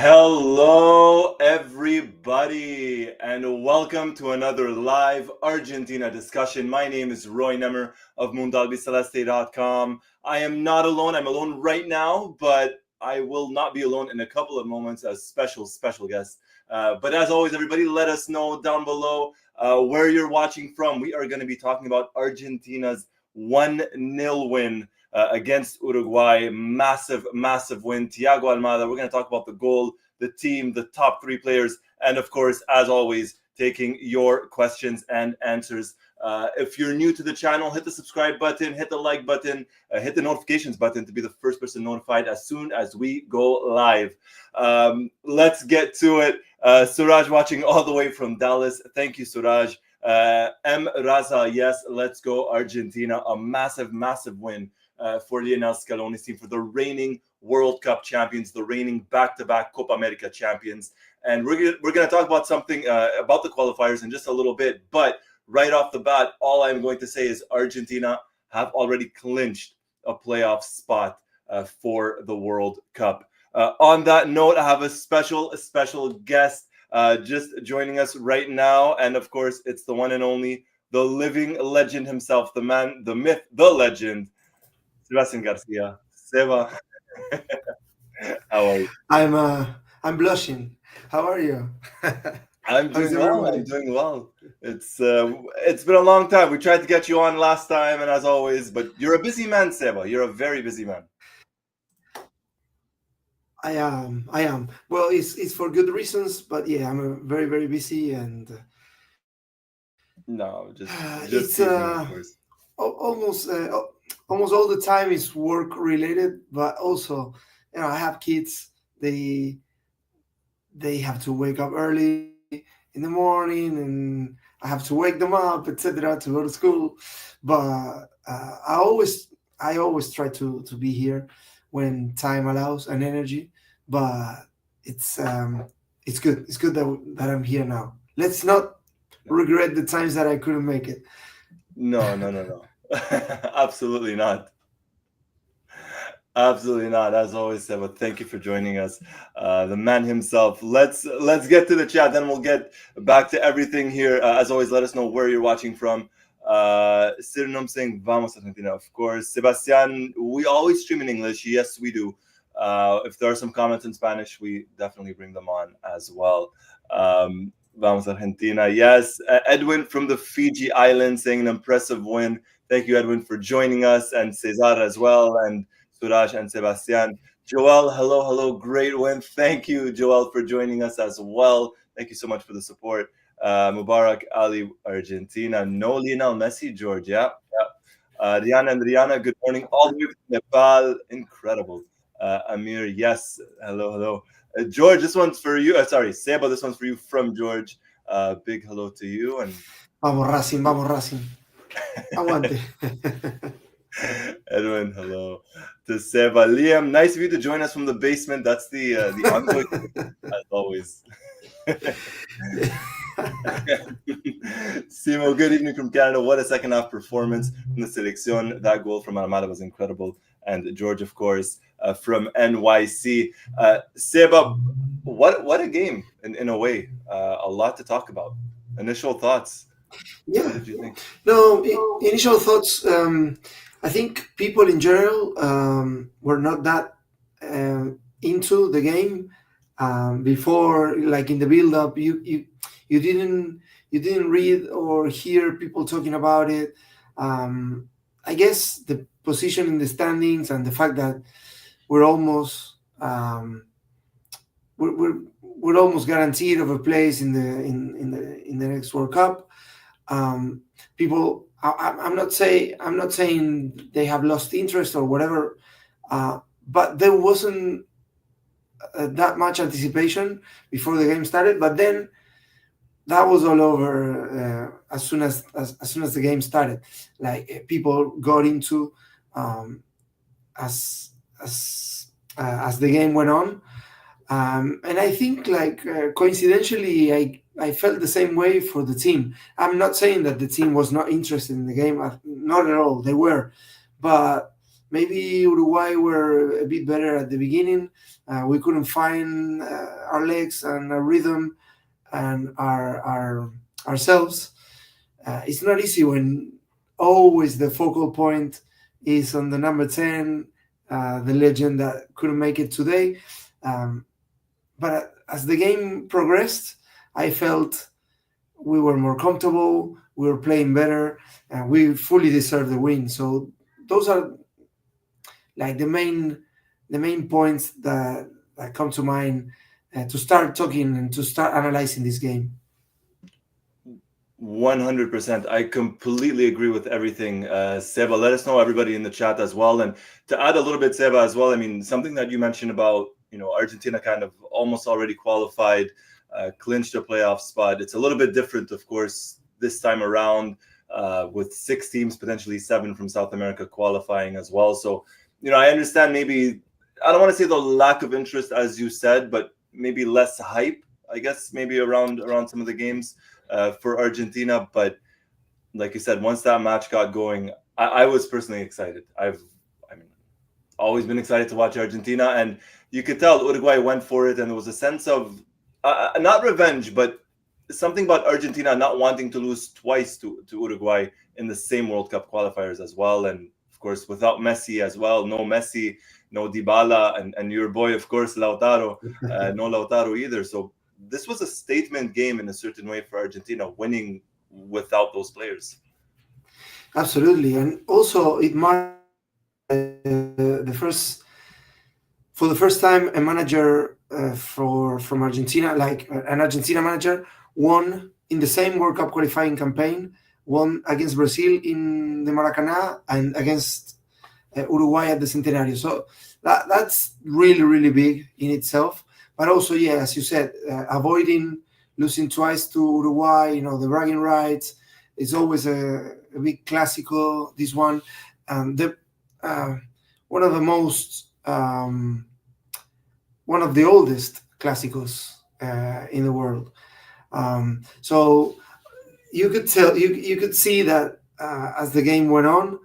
Hello, everybody, and welcome to another live Argentina discussion. My name is Roy Nemer of Mundo Albiceleste.com. I am not alone. I'm alone right now, but I will not be alone in a couple of moments as special guest. But as always, everybody, let us know down below where you're watching from. We are going to be talking about Argentina's 1-0 win against Uruguay. Massive win. Thiago Almada. We're going to talk about the goal, the team, the top three players, and of course, as always, taking your questions and answers. If you're new to the channel, hit the subscribe button, hit the like button, hit the notifications button to be the first person notified as soon as we go live. Let's get to it. Suraj watching all the way from Dallas. Thank you, Suraj. M. Raza, yes, let's go Argentina. A massive win for Lionel Scaloni's team, for the reigning World Cup champions, the reigning back-to-back Copa America champions. And we're gonna talk about something about the qualifiers in just a little bit. But right off the bat, all I'm going to say is Argentina have already clinched a playoff spot for the World Cup. On that note, I have a special guest just joining us right now. And of course, it's the one and only, the living legend himself, the man, the myth, the legend, Sebastian Garcia. Seba, how are you? I'm blushing. How are you? I'm How's doing well. everybody? It's been a long time. We tried to get you on last time, and as always, but you're a busy man, Seba. You're a very busy man. I am. I am. Well, it's for good reasons, but yeah, I'm very busy, and No, just it's teasing, of course. almost all the time is work related, but also I have kids. They have to wake up early in the morning, and I have to wake them up, etc., to go to school. But I always try to be here when time allows and energy. But it's it's good. It's good that I'm here now. Let's not regret the times that I couldn't make it. No. Absolutely not. Absolutely not. As always, Seba, thank you for joining us. The man himself. Let's get to the chat, then we'll get back to everything here. As always, let us know where you're watching from. Sirinum saying Vamos Argentina, of course. Sebastian, we always stream in English. Yes, we do. If there are some comments in Spanish, we definitely bring them on as well. Vamos Argentina. Yes. Edwin from the Fiji Islands saying an impressive win. Thank you, Edwin, for joining us, and Cesar as well, and Suraj and Sebastian. Joel, hello. Great win. Thank you, Joel, for joining us as well. Thank you so much for the support. Mubarak Ali, Argentina. No Lionel Messi, George. Yeah. Rihanna and Rihanna, good morning. All the way from Nepal. Incredible. Amir, yes. Hello. George, this one's for you. Sorry, Seba, this one's for you from George. Big hello to you. And Vamos Racing. Aguante. Edwin, hello to Seba. Liam, nice of you to join us from the basement. That's the envoy, as always. Simo, good evening from Canada. What a second half performance from the Selección. That goal from Almada was incredible. And George, of course, from NYC. Seba, what a game in a way. A lot to talk about. Initial thoughts. Yeah. What did you think? No, initial thoughts. I think people in general were not that into the game before. Like in the build-up, you didn't read or hear people talking about it. I guess the position in the standings and the fact that we're almost we're almost guaranteed of a place in the next World Cup. People, I'm not saying they have lost interest or whatever, but there wasn't that much anticipation before the game started. But then that was all over as soon as the game started. Like people got into as the game went on. And I think, like, coincidentally, I felt the same way for the team. I'm not saying that the team was not interested in the game. Not at all. They were. But maybe Uruguay were a bit better at the beginning. We couldn't find our legs and our rhythm and our ourselves. It's not easy when always the focal point is on the number 10, the legend that couldn't make it today. But as the game progressed, I felt we were more comfortable, we were playing better, and we fully deserved the win. So those are like the main points that come to mind to start talking and to start analyzing this game. 100%. I completely agree with everything, Seba. Let us know, everybody in the chat as well. And to add a little bit, Seba, as well, I mean, something that you mentioned about, Argentina kind of almost already qualified, clinched a playoff spot. It's a little bit different, of course, this time around, with 6 teams, potentially 7 from South America qualifying as well. So, I understand maybe, I don't want to say the lack of interest, as you said, but maybe less hype, I guess, maybe around some of the games for Argentina. But like you said, once that match got going, I was personally excited. Always been excited to watch Argentina, and you could tell Uruguay went for it, and there was a sense of not revenge, but something about Argentina not wanting to lose twice to Uruguay in the same World Cup qualifiers as well. And of course, without Messi as well, no Messi, no Dybala, and your boy, of course, Lautaro, no Lautaro either. So this was a statement game in a certain way for Argentina, winning without those players. Absolutely, and also it marked for the first time a manager from Argentina, like an Argentina manager, won in the same World Cup qualifying campaign, won against Brazil in the Maracanã and against Uruguay at the Centenario. So that's really, really big in itself. But also, yeah, as you said, avoiding losing twice to Uruguay, the bragging rights is always a big classical. This one, one of the most, one of the oldest clásicos in the world. So you could tell, you could see that as the game went on,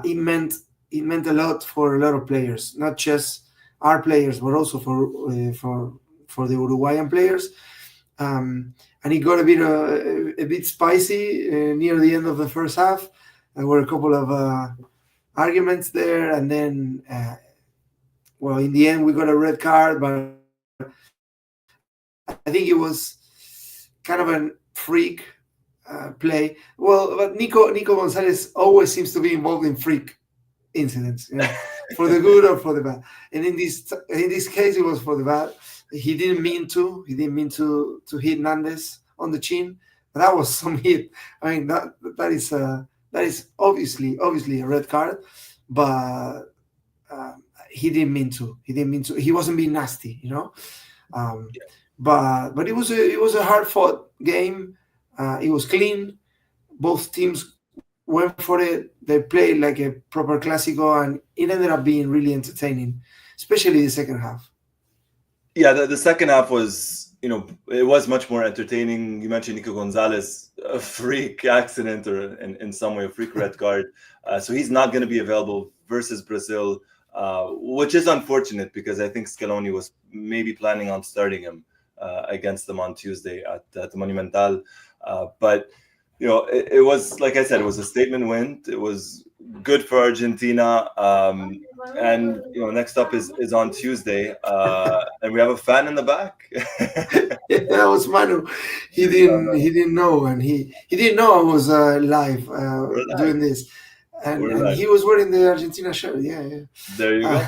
it meant a lot for a lot of players, not just our players, but also for the Uruguayan players. And it got a bit spicy near the end of the first half. There were a couple of arguments there, and then, in the end, we got a red card, but I think it was kind of a freak play. Well, but Nico Gonzalez always seems to be involved in freak incidents, for the good or for the bad. And in this case, it was for the bad. He didn't mean to hit Nandes on the chin, but that was some hit. I mean, that is obviously a red card, but he didn't mean to. He wasn't being nasty, But it was a hard fought game. It was clean. Both teams went for it. They played like a proper clásico, and it ended up being really entertaining, especially the second half. Yeah, the second half was, it was much more entertaining. You mentioned Nico Gonzalez, a freak accident or in some way a freak red card. So he's not going to be available versus Brazil, which is unfortunate because I think Scaloni was maybe planning on starting him against them on Tuesday at the Monumental. But, it was, like I said, it was a statement win. It was good for Argentina. And, next up is on Tuesday. And we have a fan in the back. Yeah, that was Manu. He didn't know, and he didn't know I was live doing this. And he was wearing the Argentina shirt. Yeah. There you go.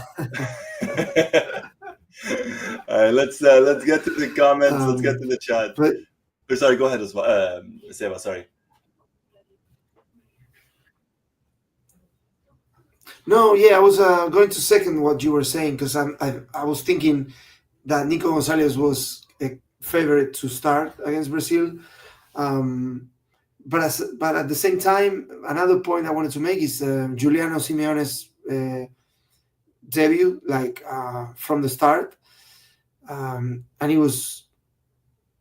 All right, let's get to the comments. Let's get to the chat. Sorry, go ahead as well, Seba. Sorry. No, yeah, I was going to second what you were saying because I was thinking that Nico Gonzalez was a favorite to start against Brazil. But at the same time, another point I wanted to make is Juliano Simeone's debut, from the start, and it was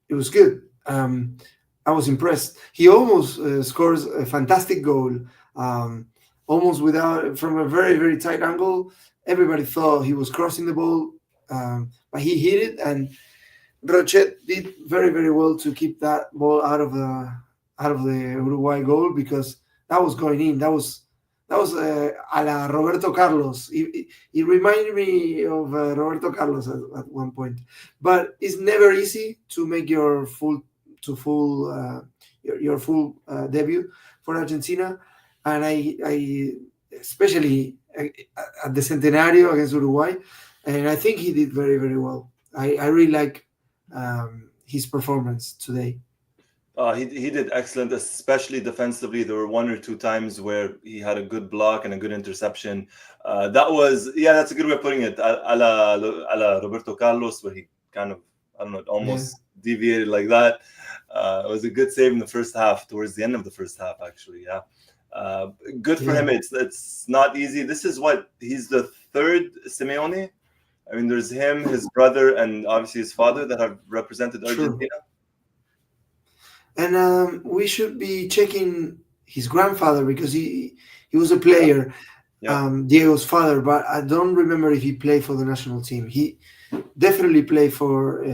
good. I was impressed. He almost scores a fantastic goal almost from a very, very tight angle. Everybody thought he was crossing the ball, but he hit it, and Rochet did very, very well to keep that ball out of the Uruguay goal, because that was going in. That was a la Roberto Carlos. It reminded me of Roberto Carlos at one point. But it's never easy to make your full debut for Argentina, and I especially at the Centenario against Uruguay, and I think he did very, very well. I really like his performance today. He did excellent, especially defensively. There were one or two times where he had a good block and a good interception. That's a good way of putting it. A la Roberto Carlos, where he kind of, I don't know, almost deviated like that. It was a good save in the first half, towards the end of the first half, actually. Yeah. Good for him. It's not easy. This is he's the third Simeone. I mean, there's him, his brother, and obviously his father that have represented Argentina. True. And we should be checking his grandfather, because he was a player, Diego's father, but I don't remember if he played for the national team. He definitely played for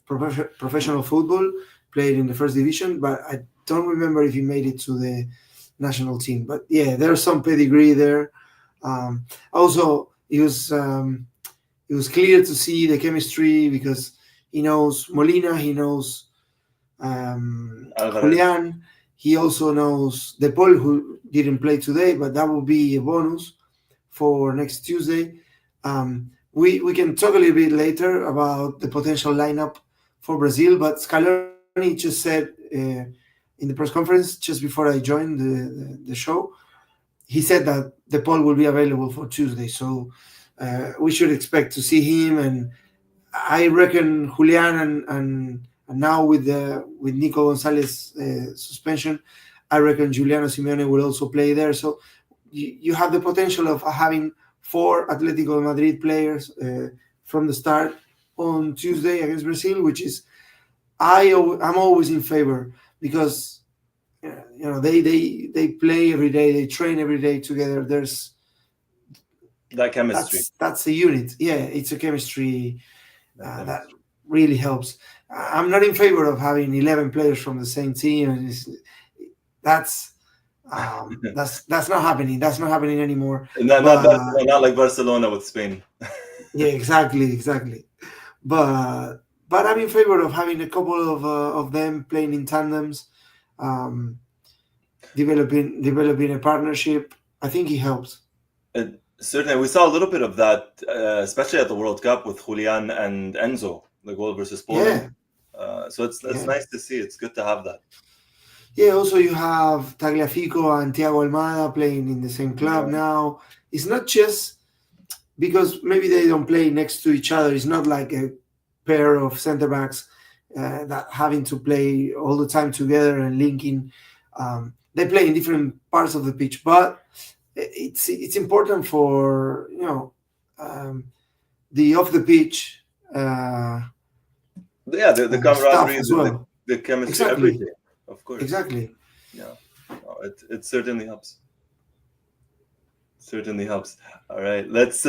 professional football, played in the first division, but I don't remember if he made it to the national team. But yeah, there's some pedigree there. Also, it was clear to see the chemistry, because he knows Molina, he knows Julian. He also knows De Paul, who didn't play today, but that will be a bonus for next Tuesday. We can talk a little bit later about the potential lineup for Brazil, but Scaloni just said in the press conference just before I joined the show, he said that De Paul will be available for Tuesday, so we should expect to see him. And I reckon Julian and now with Nico Gonzalez suspension, I reckon Giuliano Simeone will also play there. So you have the potential of having 4 Atletico de Madrid players from the start on Tuesday against Brazil, which is I'm always in favor, because they play every day, they train every day together. There's that chemistry. That's a unit. Yeah, it's a chemistry that really helps. I'm not in favor of having 11 players from the same team. That's not happening. That's not happening anymore. Not like Barcelona with Spain. Yeah, exactly. But I'm in favor of having a couple of them playing in tandems, developing a partnership. I think it helps. Certainly, we saw a little bit of that, especially at the World Cup with Julian and Enzo, the goal versus Poland. So it's nice to see. It's good to have that. Yeah, also you have Tagliafico and Thiago Almada playing in the same club now. It's not just because maybe they don't play next to each other. It's not like a pair of center-backs that having to play all the time together and linking. They play in different parts of the pitch, but it's important for the off the pitch. The camaraderie as well. The chemistry, exactly. Everything, of course. Exactly. Yeah, it certainly helps. Certainly helps. All right, let's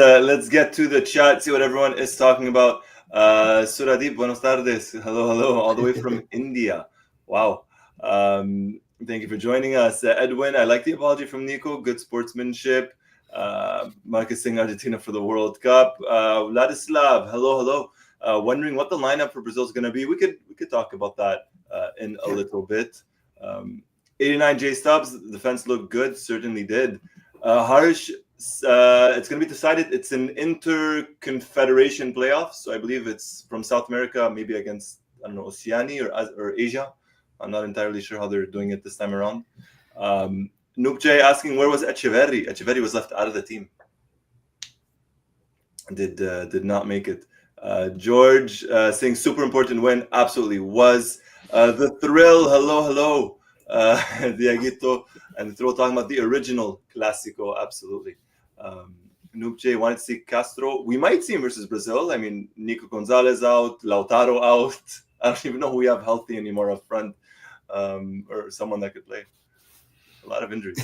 get to the chat. See what everyone is talking about. Suradip, buenos tardes. Hello, all the way from India. Wow. Thank you for joining us, Edwin. I like the apology from Nico. Good sportsmanship. Marcusing Argentina for the World Cup. Vladislav, hello. Wondering what the lineup for Brazil is going to be. We could talk about that in a little bit. 89 J Stubbs, the defense looked good, certainly did. Harsh, it's going to be decided. It's an inter-confederation playoff, so I believe it's from South America, maybe against, I don't know, Oceania or Asia. I'm not entirely sure how they're doing it this time around. Noop J asking, where was Echeverri? Echeverri was left out of the team. Did not make it. George saying super important win. Absolutely was. The thrill. Hello. Diaguito and the thrill talking about the original Clásico. Absolutely. Noop J wanted to see Castro. We might see him versus Brazil. I mean, Nico Gonzalez out, Lautaro out. I don't even know who we have healthy anymore up front, or someone that could play. A lot of injuries.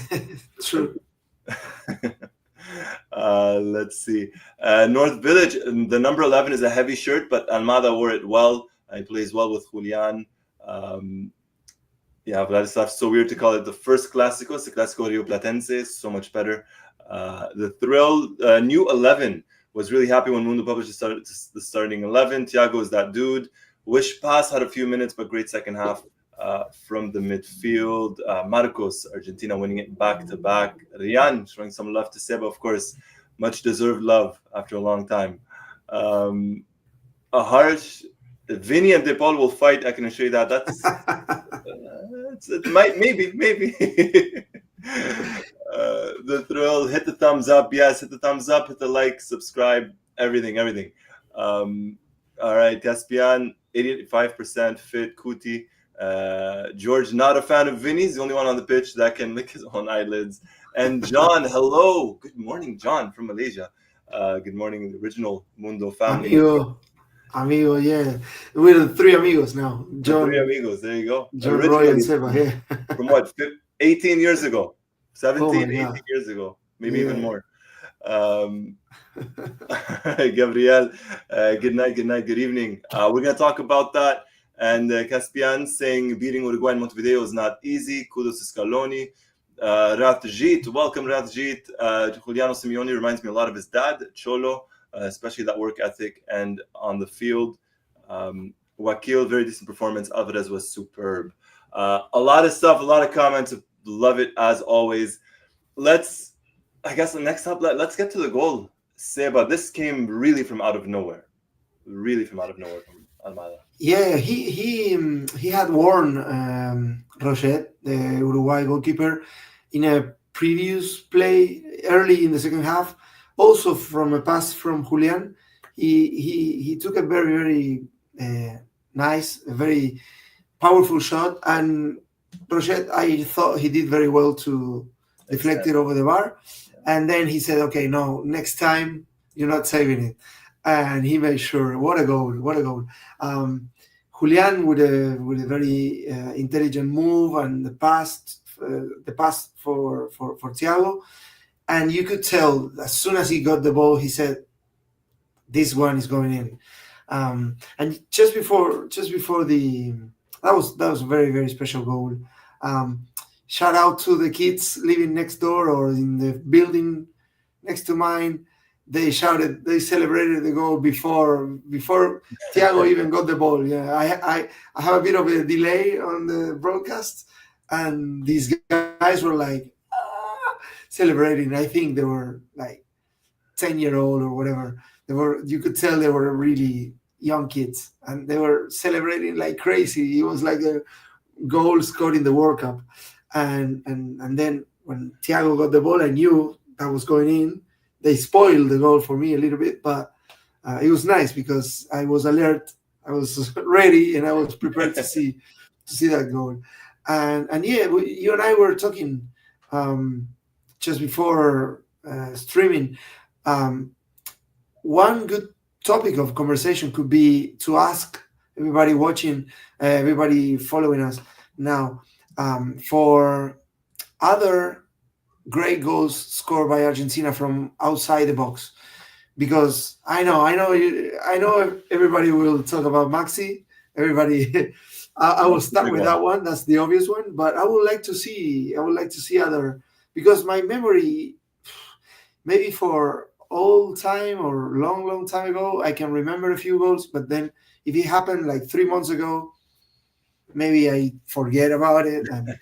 True. Let's see. North Village, the number 11 is a heavy shirt, but Almada wore it well. He plays well with Julian. Um, yeah, Vladislav, so weird to call it the first Clásico. It's the Clásico Rio Platense, so much better. The Thrill, new 11, was really happy when Mundo published the starting 11. Thiago is that dude. Wish Pass had a few minutes, but great second half from the midfield. Marcos, Argentina winning it back to back. Rian showing some love to Seba, of course. Much deserved love after a long time. A harsh Vinny and De Paul will fight. I can assure you that. It might, maybe. The Thrill, hit the thumbs up. Yes, hit the thumbs up, hit the like, subscribe, everything. All right, Caspian, 85% fit. Kuti. George, not a fan of Vinny's, the only one on the pitch that can lick his own eyelids. And John, hello. Good morning, John from Malaysia. Good morning, the original Mundo family. Amigo, yeah. We're the three amigos now. John, three amigos, there you go. John, Roy, and Seba, yeah. From what, 18 years ago? 17, 18 years ago. Maybe even more. Gabriel, good night, good evening. We're going to talk about that. And Caspian saying beating Uruguay in Montevideo is not easy. Kudos to Scaloni. Rathjit, welcome Rathjit. Juliano Simeone reminds me a lot of his dad, Cholo, especially that work ethic and on the field. Wakil, very decent performance. Alvarez was superb. A lot of stuff, a lot of comments. Love it as always. I guess the next up, let's get to the goal. Seba, this came really from out of nowhere. From Almada. Yeah, he had warned Roget, the Uruguay goalkeeper, in a previous play early in the second half. Also from a pass from Julian, he took a very nice, a very powerful shot, and Roget, I thought he did very well to deflect it over the bar. And then he said, okay, no, next time you're not saving it. And he made sure. What a goal. Julian with a very intelligent move and the pass for Thiago. And you could tell as soon as he got the ball, he said, this one is going in. And just before that was a very, very special goal. Shout out to the kids living next door or in the building next to mine. They celebrated the goal before Thiago even got the ball. Yeah, I have a bit of a delay on the broadcast, and these guys were like celebrating. I think they were like 10-year-old or whatever. You could tell they were really young kids, and they were celebrating like crazy. It was like a goal scored in the World Cup. And then when Thiago got the ball, I knew that was going in. They spoiled the goal for me a little bit, but it was nice because I was alert, I was ready, and I was prepared to see that goal. And yeah, you and I were talking just before streaming. One good topic of conversation could be to ask everybody watching, everybody following us now, for other great goals scored by Argentina from outside the box, because I know everybody will talk about Maxi. Everybody, I will start with that one. That's the obvious one, but I would like to see other, because my memory, maybe for old time or long time ago, I can remember a few goals, but then if it happened like 3 months ago, maybe I forget about it. And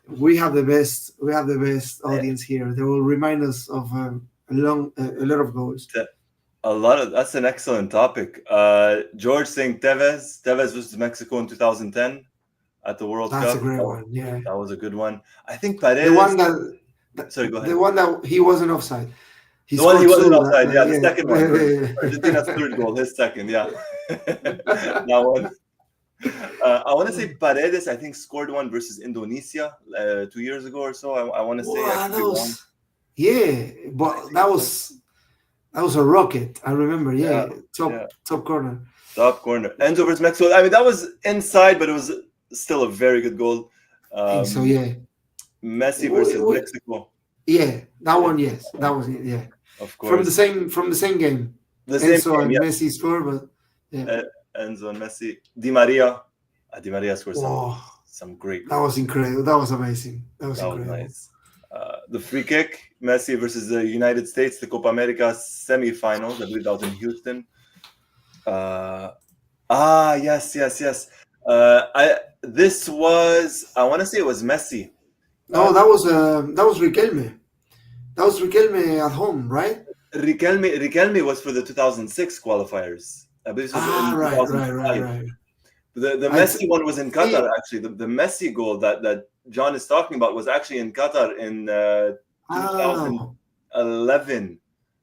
we have the best audience here. They will remind us of a lot of goals. That's an excellent topic. George saying Tevez versus Mexico in 2010 at the World Cup. That's a great one. Yeah, that was a good one. I think Paredes. The one that sorry, go ahead. The one that he wasn't offside. The one he wasn't offside. Yeah, the second one. Argentina's third goal, his second. Yeah, that one. I want to say Paredes, I think, scored one versus Indonesia 2 years ago or so. I want to say. But that was a rocket. I remember. Yeah. Top corner. Top corner. Enzo versus Mexico. I mean, that was inside, but it was still a very good goal. I think so, yeah. Messi versus Mexico. Yeah, that one. Yes, that was it. Yeah, Of from the course. same game. The same Enzo game, and yes. Messi score, but yeah. Enzo and Messi. Di Maria. Di Maria scored Wow, some great that was goals. incredible. That was amazing. That was That was incredible. nice. The free kick, Messi versus the United States, the Copa America semifinals. I believe that was in Houston. Yes. I want to say it was Messi. Uh, No, that was Riquelme. That was Riquelme at home, right? Riquelme was for the 2006 qualifiers. I believe this was Ah, in right. 2005. The I Messi one was in Qatar, think. actually. The Messi goal that John is talking about was actually in Qatar in Ah, 2011,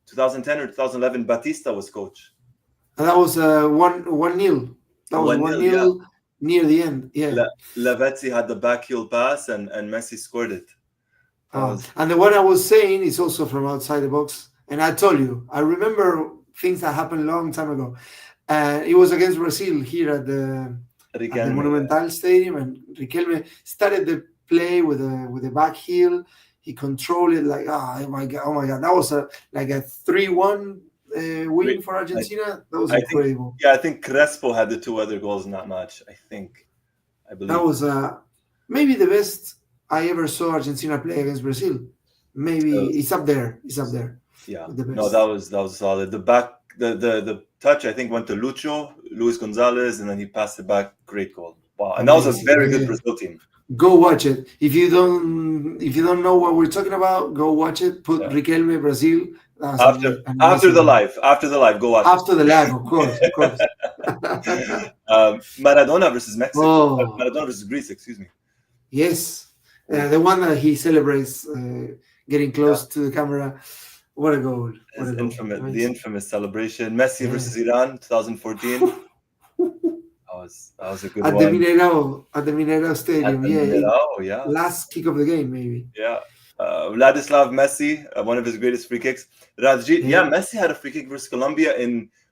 2010 or 2011. Batista was coach. that was 1-0. That was 1-0, one yeah. nil near the end. Yeah. Lavezzi had the back heel pass and Messi scored it. That was And the one I was saying is also from outside the box. And I told you, I remember things that happened a long time ago. It was against Brazil here at the Riquelme. Monumental Stadium, and Riquelme started the play with the back heel. He controlled it like oh my god, that was like a 3-1 win for I, Argentina. That was I think, incredible. yeah, I think Crespo had the two other goals in that match. I That believe. was maybe the best I ever saw Argentina play against Brazil. Maybe it's up there. It's up there Yeah, with the no, best. that was solid. The back, the touch, I think went to Luis Gonzalez, and then he passed it back. Great goal! Wow, and that was a Amazing. very good Yeah. Brazil team. Go watch it. If you don't know what we're talking about, go watch it. Put Yeah. Riquelme Brazil. That's After an after amazing the one. live, after the live, go watch it. After the live, of course, of course. Maradona versus Mexico. Oh Maradona versus Greece. Excuse me. yes, Oof, the one that he celebrates getting yeah, close to the camera. What a goal! What his a goal! the Amazing. infamous celebration. Messi Yeah. versus Iran, 2014. That was a good At the one. Mineirao At Stadium. the Yeah, Mineirao, yeah. last kick of the game, maybe. Yeah. Vladislav Messi, one of his greatest free kicks. Rajit, Yeah. yeah, Messi had a free kick versus Colombia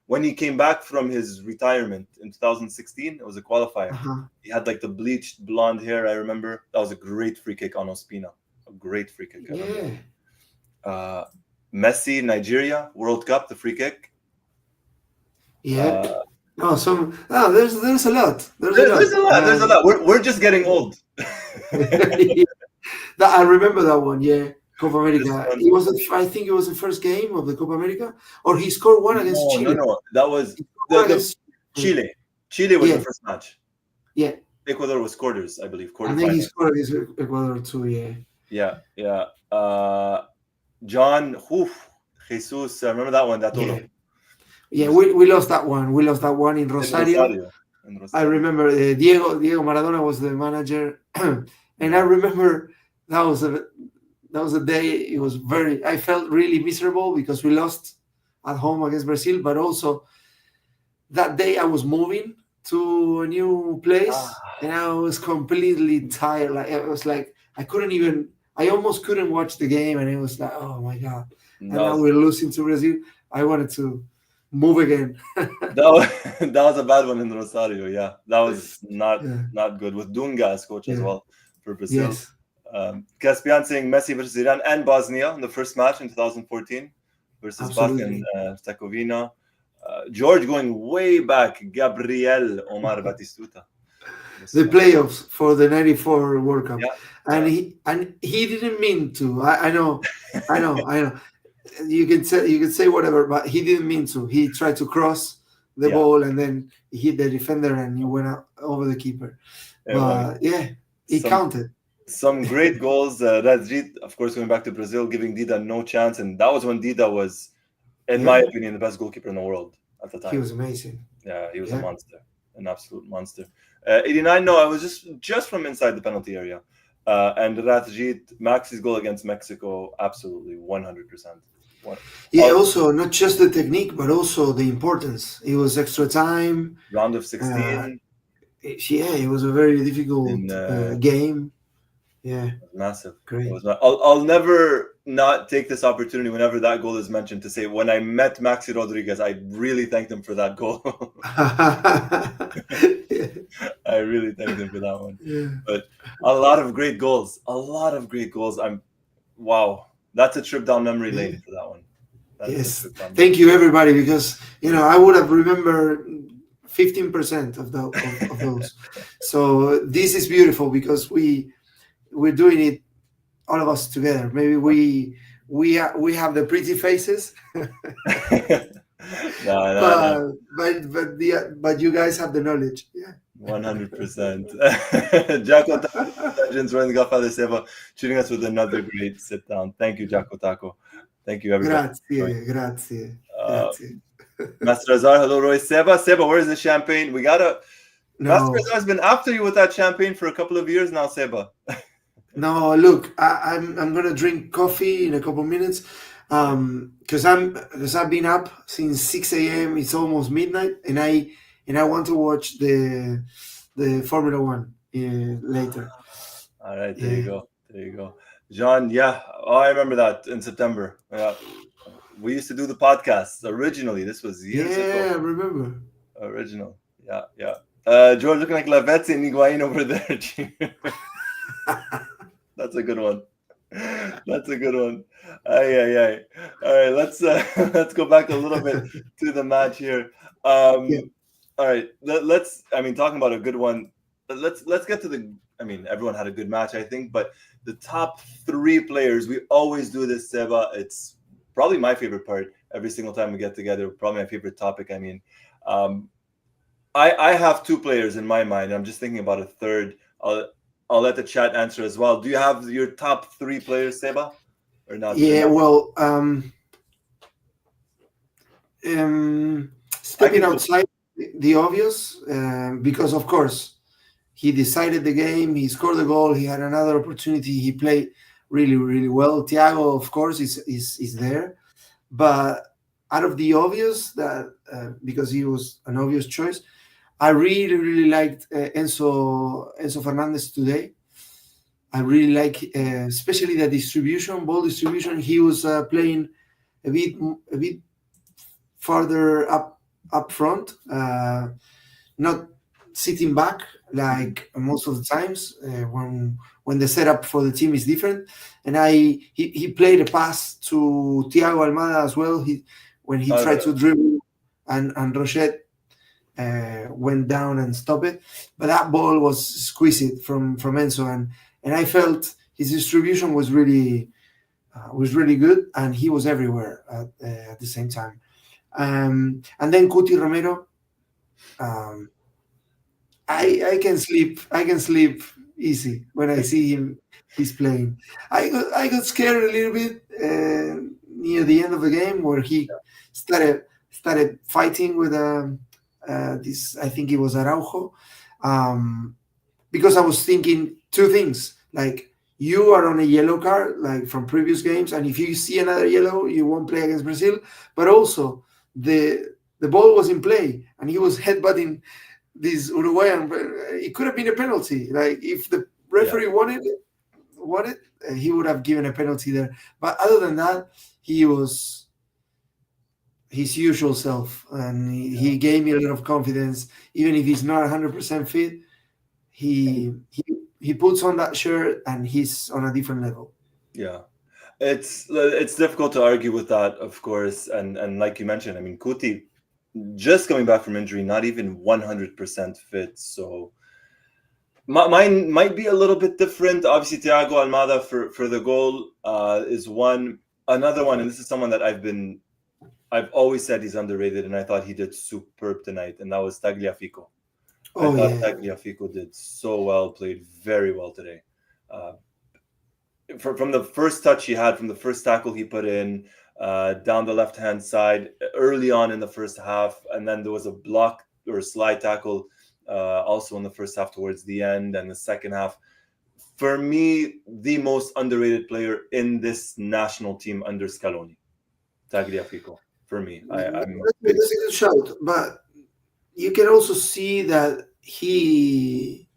when he came back from his retirement in 2016. It was a qualifier. Uh-huh. He had like the bleached blonde hair, I remember. That was a great free kick on Ospina. A great free kick, I remember. Yeah. Messi, Nigeria, World Cup, the free kick. Yeah. There's a lot. There's There's a lot. There's a lot. We're just getting old. I remember that one. Yeah, Copa This America. one, It was. I think it was the first game of the Copa America, or he scored one against Chile. no. That was He scored one the against Chile. Chile was Yeah, the first match. yeah, Ecuador was quarters, I believe. and then he Quarterfinals. scored against Ecuador too. Yeah, Yeah. John, Jesus. I remember that one. That yeah, Toro. yeah. We lost that one. We lost that one in Rosario. In I Rosario. remember Diego Maradona was the manager, and I remember that was a day. It was I felt really miserable because we lost at home against Brazil, but also that day I was moving to a new place and I was completely tired. Like it was like I almost couldn't watch the game, and it was like, oh my god! And now we're losing to Brazil. I wanted to move again. that was a bad one in Rosario. Yeah, that was not good with Dunga as coach as well for Brazil. Yes. Caspian saying Messi versus Iran and Bosnia in the first match in 2014 versus Bosnia and Herzegovina. George going way back, Gabriel Omar Batistuta. The playoffs for the '94 World Cup, yeah. and he didn't mean to. I know. You can say whatever, but he didn't mean to. He tried to cross the ball and then he hit the defender and he went out over the keeper. But it counted. Some great goals. Rajit, of course, going back to Brazil, giving Dida no chance, and that was when Dida was, in my opinion, the best goalkeeper in the world at the time. He was amazing. Yeah, he was a monster, an absolute monster. 89. No, I was just from inside the penalty area, and Rajit, Maxi's goal against Mexico, absolutely 100%. Also not just the technique, but also the importance. It was extra time. Round of 16. It was a very difficult game. Yeah, massive. Great. I'll never not take this opportunity whenever that goal is mentioned to say when I met Maxi Rodriguez, I really thanked him for that goal. I really thanked him for that one. Yeah. But a lot of great goals. Wow. That's a trip down memory lane for that one. That is a Yes, trip down thank memory. you everybody, because I would have remembered 15% of those. So this is beautiful because we're doing it, all of us together. Maybe we have the pretty faces, No, no, no. but you guys have the knowledge. Yeah. 100%. Jaco Taco Legends running off Father Seva, treating us with another great sit down. Thank you, Jaco Taco. Thank you, everybody. Grazie, grazie, Uh, grazie. Master Azar, hello, Roy. Seba, where's the champagne? Master No, Azar's been after you with that champagne for a couple of years now, Seba. no. Look, I'm gonna drink coffee in a couple minutes, because I've been up since 6 a.m. It's almost midnight, and I want to watch the Formula One later. All right, there you Yeah, go. There you go. Jean, yeah. Oh, I remember that in September. We used to do the podcast originally. This was years ago. yeah, I remember. Original. Yeah, yeah. George looking like Lavezzi and Higuain over there. That's a good one. That's a good one. Ay. All right, let's go back a little bit to the match here. Yeah, All right, let's. I mean, talking about a good one. Let's get to the. I mean, everyone had a good match, I think, but the top three players. We always do this, Seba. It's probably my favorite part. Every single time we get together, probably my favorite topic. I mean, um, I have two players in my mind. I'm just thinking about a third. I'll let the chat answer as well. Do you have your top three players, Seba, or not? yeah. Well, I can stepping go. outside the obvious, because of course he decided the game. He scored the goal. He had another opportunity. He played really, really well. Thiago, of course, is there, but out of the obvious, that because he was an obvious choice, I really, really liked Enzo Fernandez today. I really like, especially the distribution, ball distribution. He was playing a bit farther up front, not sitting back like most of the times, when the setup for the team is different. And he played a pass to Thiago Almada as well. When he All tried right. to dribble, and Rochette went down and stopped it. But that ball was exquisite from Enzo, and I felt his distribution was really good, and he was everywhere at the same time. And then Cuti Romero, um, I can sleep. I can sleep easy when I see him. He's playing. I got scared a little bit near the end of the game, where he started fighting with this. I think it was Araujo, because I was thinking two things. Like, you are on a yellow card, like from previous games, and if you see another yellow, you won't play against Brazil. But also, the ball was in play, and he was headbutting this Uruguayan. It could have been a penalty. Like, if the Yeah. referee wanted, he would have given a penalty there. But other than that, he was his usual self, and he gave me a lot of confidence. Even if he's not 100% fit, he puts on that shirt, and he's on a different level. Yeah. It's difficult to argue with that, of course, and like you mentioned, I mean, Kuti just coming back from injury, not even 100% fit. So mine might be a little bit different. Obviously, Thiago Almada for the goal is one. Another one, and this is someone that I've always said he's underrated, and I thought he did superb tonight, and that was Tagliafico. I Oh thought yeah, Tagliafico did so well, played very well today. Uh, from the first touch he had, from the first tackle he put in, down the left hand side early on in the first half, and then there was a block or a slide tackle also in the first half towards the end, and the second half. For me, the most underrated player in this national team under Scaloni, Tagliafico. For me, I'm big. that's a good shout. But you can also see that he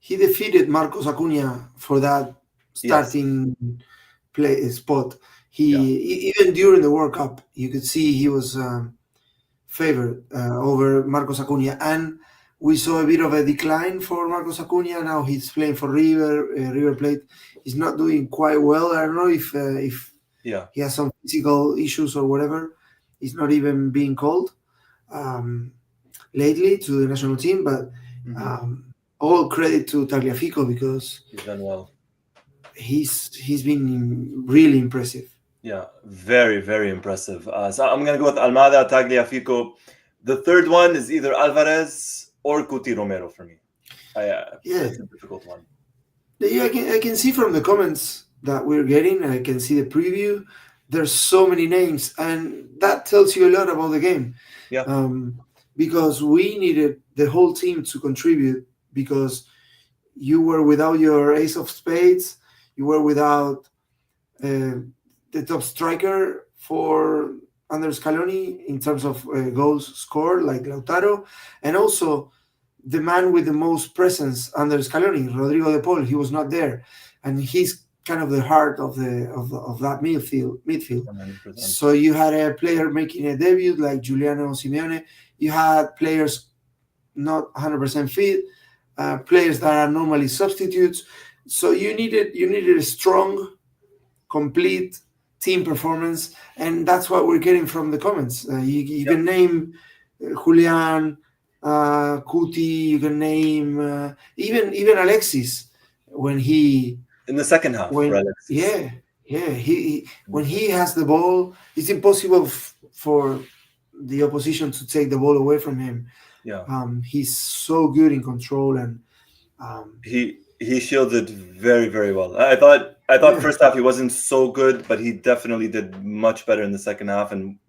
defeated Marcos Acuna for that Yes, starting play spot. yeah, Even during the World Cup, you could see he was favored over Marcos Acuna. And we saw a bit of a decline for Marcos Acuna. Now he's playing for River Plate. He's not doing quite well. I don't know if Yeah. he has some physical issues or whatever. He's not even being called lately to the national team. But all credit to Tagliafico because He's done well. he's been really impressive. Yeah, very, very impressive. So I'm going to go with Almada, Tagliafico. The third one is either Alvarez or Cuti Romero for me. It's a difficult one. Yeah, I can see from the comments that we're getting, I can see the preview. There's so many names, and that tells you a lot about the game. Yeah. Because we needed the whole team to contribute because you were without your ace of spades, you were without the top striker for under Scaloni in terms of goals scored, like Lautaro, and also the man with the most presence under Scaloni, Rodrigo de Paul. He was not there, and he's kind of the heart of that midfield. 100%. So you had a player making a debut like Giuliano Simeone. You had players not 100% fit, players that are normally substitutes. So you needed a strong, complete team performance, and that's what we're getting from the comments. You can name Julian, Cuti. You can name even Alexis when he in the second half. When, for Alexis. He when he has the ball, it's impossible for the opposition to take the ball away from him. Yeah, he's so good in control, and he shielded very, very well. I thought first half he wasn't so good, but he definitely did much better in the second half, and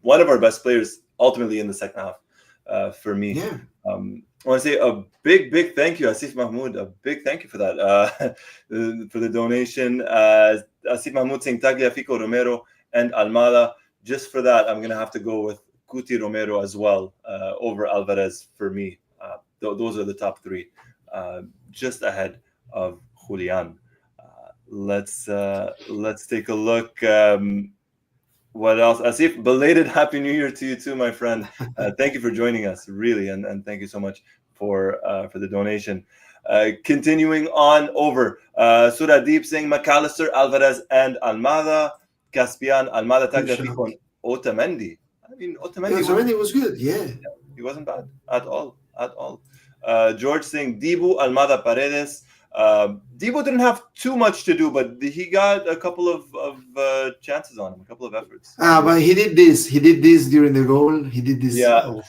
one of our best players ultimately in the second half for me. Yeah. I want to say a big thank you, Asif Mahmoud. A big thank you for that, for the donation. Asif Mahmoud saying Tagliafico, Romero, and Almada. Just for that, I'm going to have to go with Cuti Romero as well over Alvarez for me. Those are the top three, just ahead of Julian. Let's take a look. What else? Asif, belated Happy New Year to you too, my friend. Thank you for joining us, really, and thank you so much for the donation. Continuing on over, Surah Deep saying McAllister, Alvarez, and Almada. Caspian, Almada, Tagliafico, and Otamendi. I mean, Otamendi was good. Yeah, he wasn't bad at all. George saying Dibu, Almada, Paredes. Dibu didn't have too much to do, but he got a couple of chances on him, a couple of efforts. But he did this. He did this during the goal. He did this. Yeah,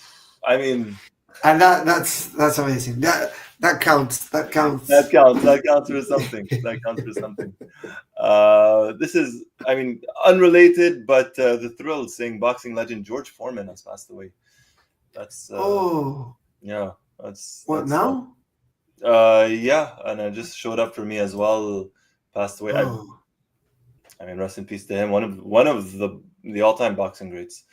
I mean, and that's amazing. That counts. That counts for something. That counts for something. This is, I mean, unrelated, but the thrill saying boxing legend George Foreman has passed away. That's yeah. That's now? Yeah, and it just showed up for me as well. Passed away. I mean, rest in peace to him. One of the all-time boxing greats.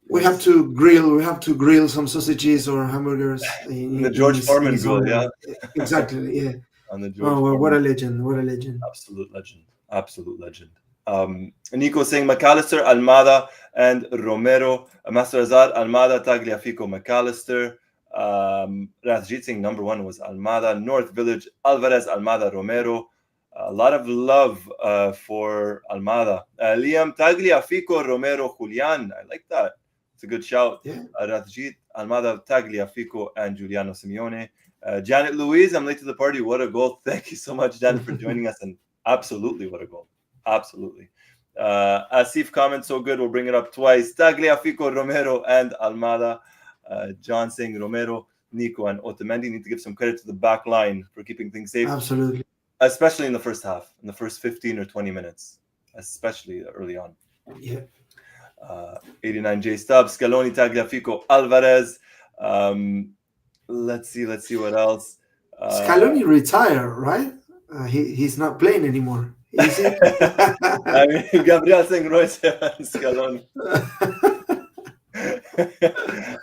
We have to grill some sausages or hamburgers in the George Foreman grill. Yeah, exactly. Yeah. On the George Foreman. What a legend! What a legend! Absolute legend. Nico saying McAllister, Almada, and Romero. Master Azar, Almada, Tagliafico, McAllister. Razjit saying number one was Almada. North Village, Alvarez, Almada, Romero. A lot of love for Almada. Liam, Tagliafico, Romero, Julian. I like that. It's a good shout. Yeah. Razjit, Almada, Tagliafico, and Giuliano Simeone. Janet Louise, I'm late to the party. What a goal. Thank you so much, Janet, for joining us. And absolutely, what a goal. Absolutely. Asif comments so good, we'll bring it up twice. Tagliafico, Romero, and Almada. John saying Romero, Nico, and Otamendi. Need to give some credit to the back line for keeping things safe. Absolutely. Especially in the first half, in the first 15 or 20 minutes, especially early on. Yeah. 89J Stubbs, Scaloni, Tagliafico, Alvarez. Let's see what else. Scaloni retired, right? He's not playing anymore. Is he? I mean, Gabriel saying Royce and Scaloni.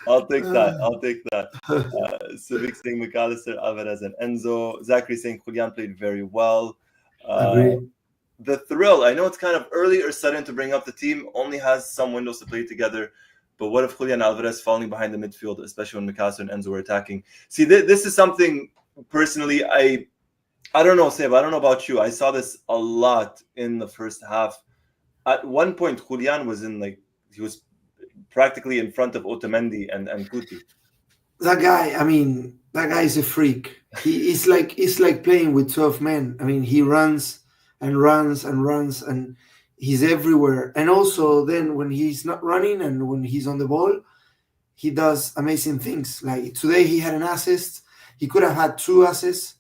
I'll take that. Civic saying McAllister, Alvarez, and Enzo. Zachary saying Julian played very well. The thrill, I know it's kind of early or sudden to bring up the team, only has some windows to play together, But what if Julian Alvarez falling behind the midfield, especially when Mikasa and Enzo were attacking? See, this is something personally I don't know, Seb. I don't know about you. I saw this a lot in the first half. At one point, Julian was he was practically in front of Otamendi and Kuti. That guy, I mean, that guy is a freak. It's like playing with 12 men. I mean, he runs and runs and runs, and he's everywhere. And also, then when he's not running and when he's on the ball, he does amazing things. Like today, he had an assist. He could have had 2 assists.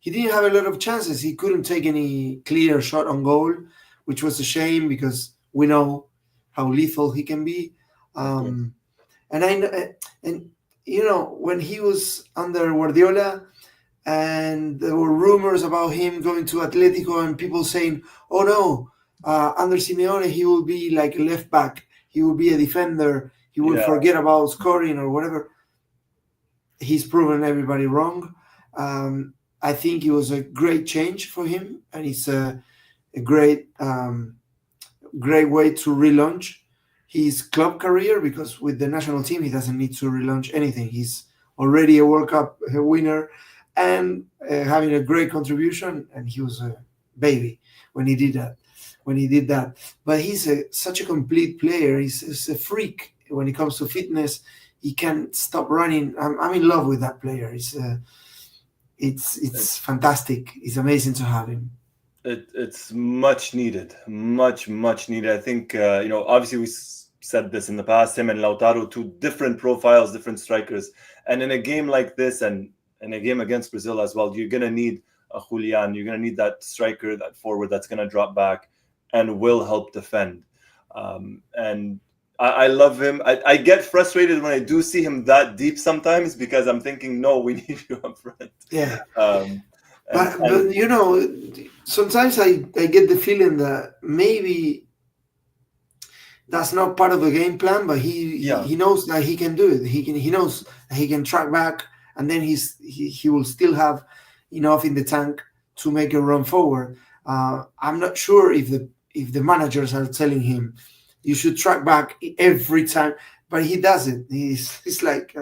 He didn't have a lot of chances. He couldn't take any clear shot on goal, which was a shame because we know how lethal he can be. And when he was under Guardiola, and there were rumors about him going to Atletico, and people saying, "Oh no, under Simeone he will be like a left back. He will be a defender. He will forget about scoring or whatever." He's proven everybody wrong. I think it was a great change for him, and it's a great way to relaunch his club career, because with the national team he doesn't need to relaunch anything. He's already a World Cup winner and having a great contribution, and he was a baby when he did that. But he's such a complete player. He's a freak when it comes to fitness. He can't stop running. I'm in love with that player. It's fantastic. It's amazing to have him. It's much needed, much needed. I think obviously we said this in the past. Him and Lautaro, 2 different profiles, different strikers, and in a game like this, and in a game against Brazil as well, you're gonna need a Julian. You're gonna need that striker, that forward that's gonna drop back and will help defend. And I love him. I get frustrated when I do see him that deep sometimes, because I'm thinking, no, we need you up front. Yeah. But sometimes I get the feeling that maybe that's not part of the game plan, but he knows that he can do it. He knows that he can track back, and then he will still have enough in the tank to make a run forward. I'm not sure if the managers are telling him you should track back every time, but he does it. He's like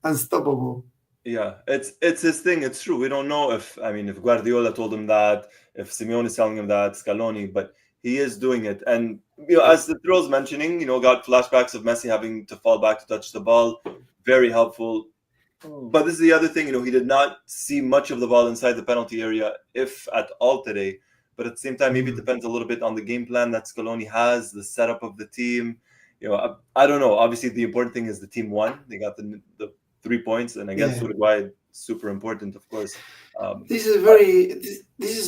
unstoppable. Yeah, it's his thing. It's true. We don't know if Guardiola told him that, if Simeone is telling him that, Scaloni, but he is doing it. And as the Thrill's mentioning, got flashbacks of Messi having to fall back to touch the ball. Very helpful. But this is the other thing, he did not see much of the ball inside the penalty area, if at all, today. But at the same time, maybe it depends a little bit on the game plan that Scaloni has, the setup of the team. I don't know. Obviously, the important thing is the team won. They got the 3 points, and against Uruguay, super important, of course. This is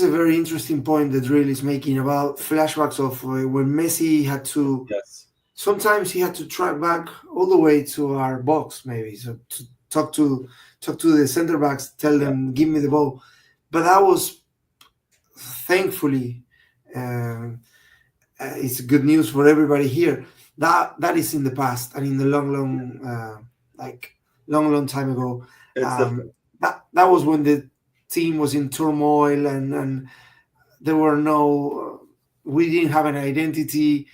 a very interesting point that Drill is making about flashbacks of when Messi had to. Yes. Sometimes he had to track back all the way to our box, maybe, so to talk to the center backs, tell them, give me the ball. But that was, thankfully, it's good news for everybody here. That is in the past, and in the long time ago. That was when the team was in turmoil, and there were we didn't have an identity.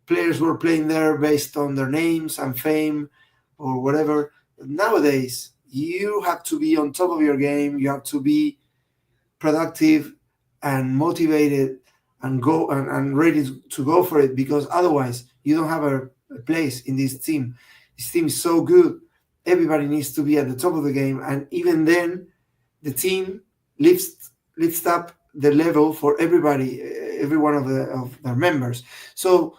Players were playing there based on their names and fame or whatever. Nowadays, you have to be on top of your game. You have to be productive and motivated and go and ready to go for it, because otherwise you don't have a place in this team. This team is so good. Everybody needs to be at the top of the game, and even then, the team lifts up the level for everybody, every one of their members. So,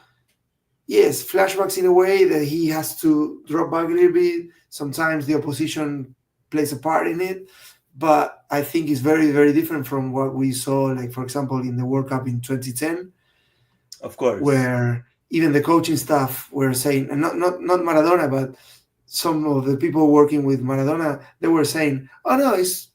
yes, flashbacks in a way that he has to drop back a little bit. Sometimes the opposition plays a part in it, but I think it's very, very different from what we saw, like, for example, in the World Cup in 2010. Of course. Where even the coaching staff were saying, and not Maradona, but some of the people working with Maradona, they were saying, oh no, it's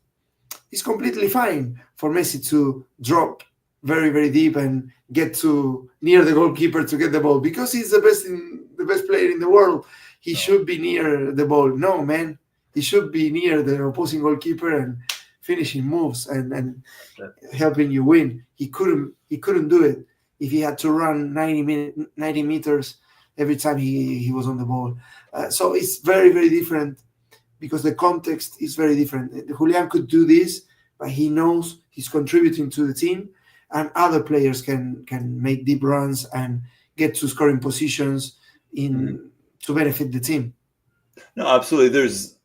completely fine for Messi to drop very, very deep and get to near the goalkeeper to get the ball, because he's the best player in the world. He should be near the ball. No, man, he should be near the opposing goalkeeper and finishing moves and helping you win. He couldn't do it. If he had to run 90 meters every time he was on the ball. So it's very, very different because the context is very different. Julian could do this, but he knows he's contributing to the team, and other players can make deep runs and get to scoring positions to benefit the team. No, absolutely. There's,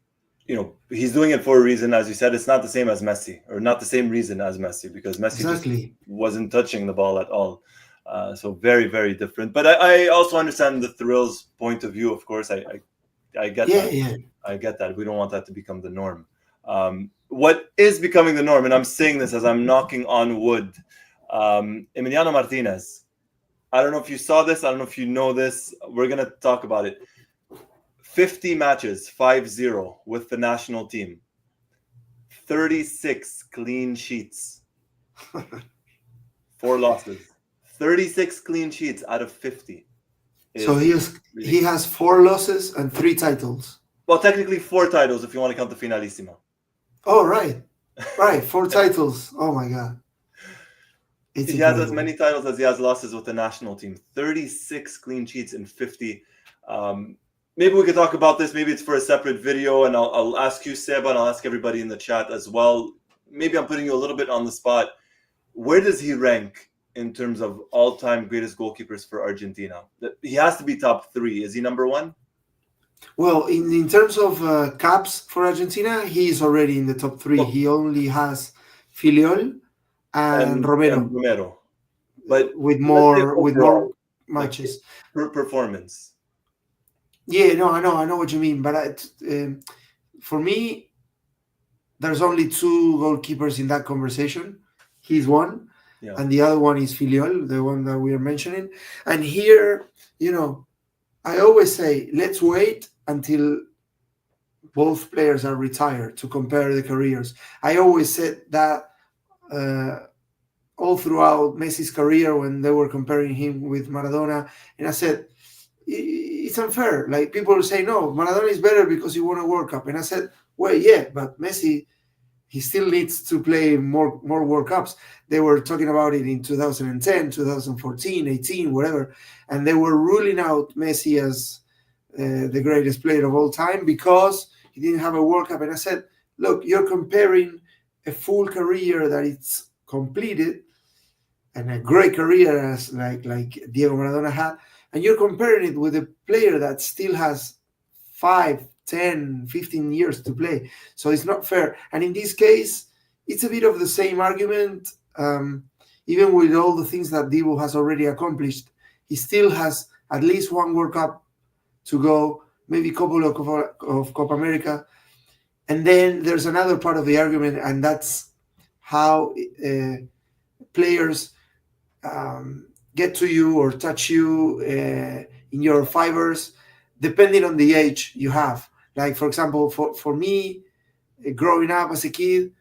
he's doing it for a reason. As you said, it's not the same as Messi, or not the same reason as Messi, because Messi just wasn't touching the ball at all. So very, very different. But I also understand the Thrills' point of view. Of course, I get that. Yeah. I get that. We don't want that to become the norm. What is becoming the norm, and I'm saying this as I'm knocking on wood, Emiliano Martinez. I don't know if you saw this. I don't know if you know this. We're going to talk about it. 50 matches, 5-0 with the national team. 36 clean sheets. 4 losses. 36 clean sheets out of 50. So he has 4 losses and 3 titles. Well, technically 4 titles if you want to count the Finalissima. Oh, right. 4 titles. Oh, my God. He has as many titles as he has losses with the national team. 36 clean sheets in 50. Maybe we could talk about this. Maybe it's for a separate video, and I'll ask you, Seba, and I'll ask everybody in the chat as well. Maybe I'm putting you a little bit on the spot. Where does he rank in terms of all-time greatest goalkeepers for Argentina? He has to be top 3. Is he number 1? Well, in terms of caps for Argentina, he's already in the top 3. He only has Filiol and Romero, but with more matches per performance. Yeah, no, I know what you mean, but for me, there's only 2 goalkeepers in that conversation. He's one, and the other one is Filiol, the one that we are mentioning. And here, I always say, let's wait until both players are retired to compare the careers. I always said that all throughout Messi's career when they were comparing him with Maradona, and I said, it's unfair. Like, people say, no, Maradona is better because he won a World Cup. And I said, well, yeah, but Messi, he still needs to play more World Cups. They were talking about it in 2010, 2014, 18, whatever. And they were ruling out Messi as the greatest player of all time because he didn't have a World Cup. And I said, look, you're comparing a full career that it's completed and a great career as like Diego Maradona had, and you're comparing it with a player that still has 5, 10, 15 years to play. So it's not fair. And in this case, it's a bit of the same argument. Even with all the things that Dibu has already accomplished, he still has at least 1 World Cup to go, maybe a couple of Copa America. And then there's another part of the argument, and that's how players get to you or touch you in your fibers, depending on the age you have. Like, for example, for me, growing up as a kid,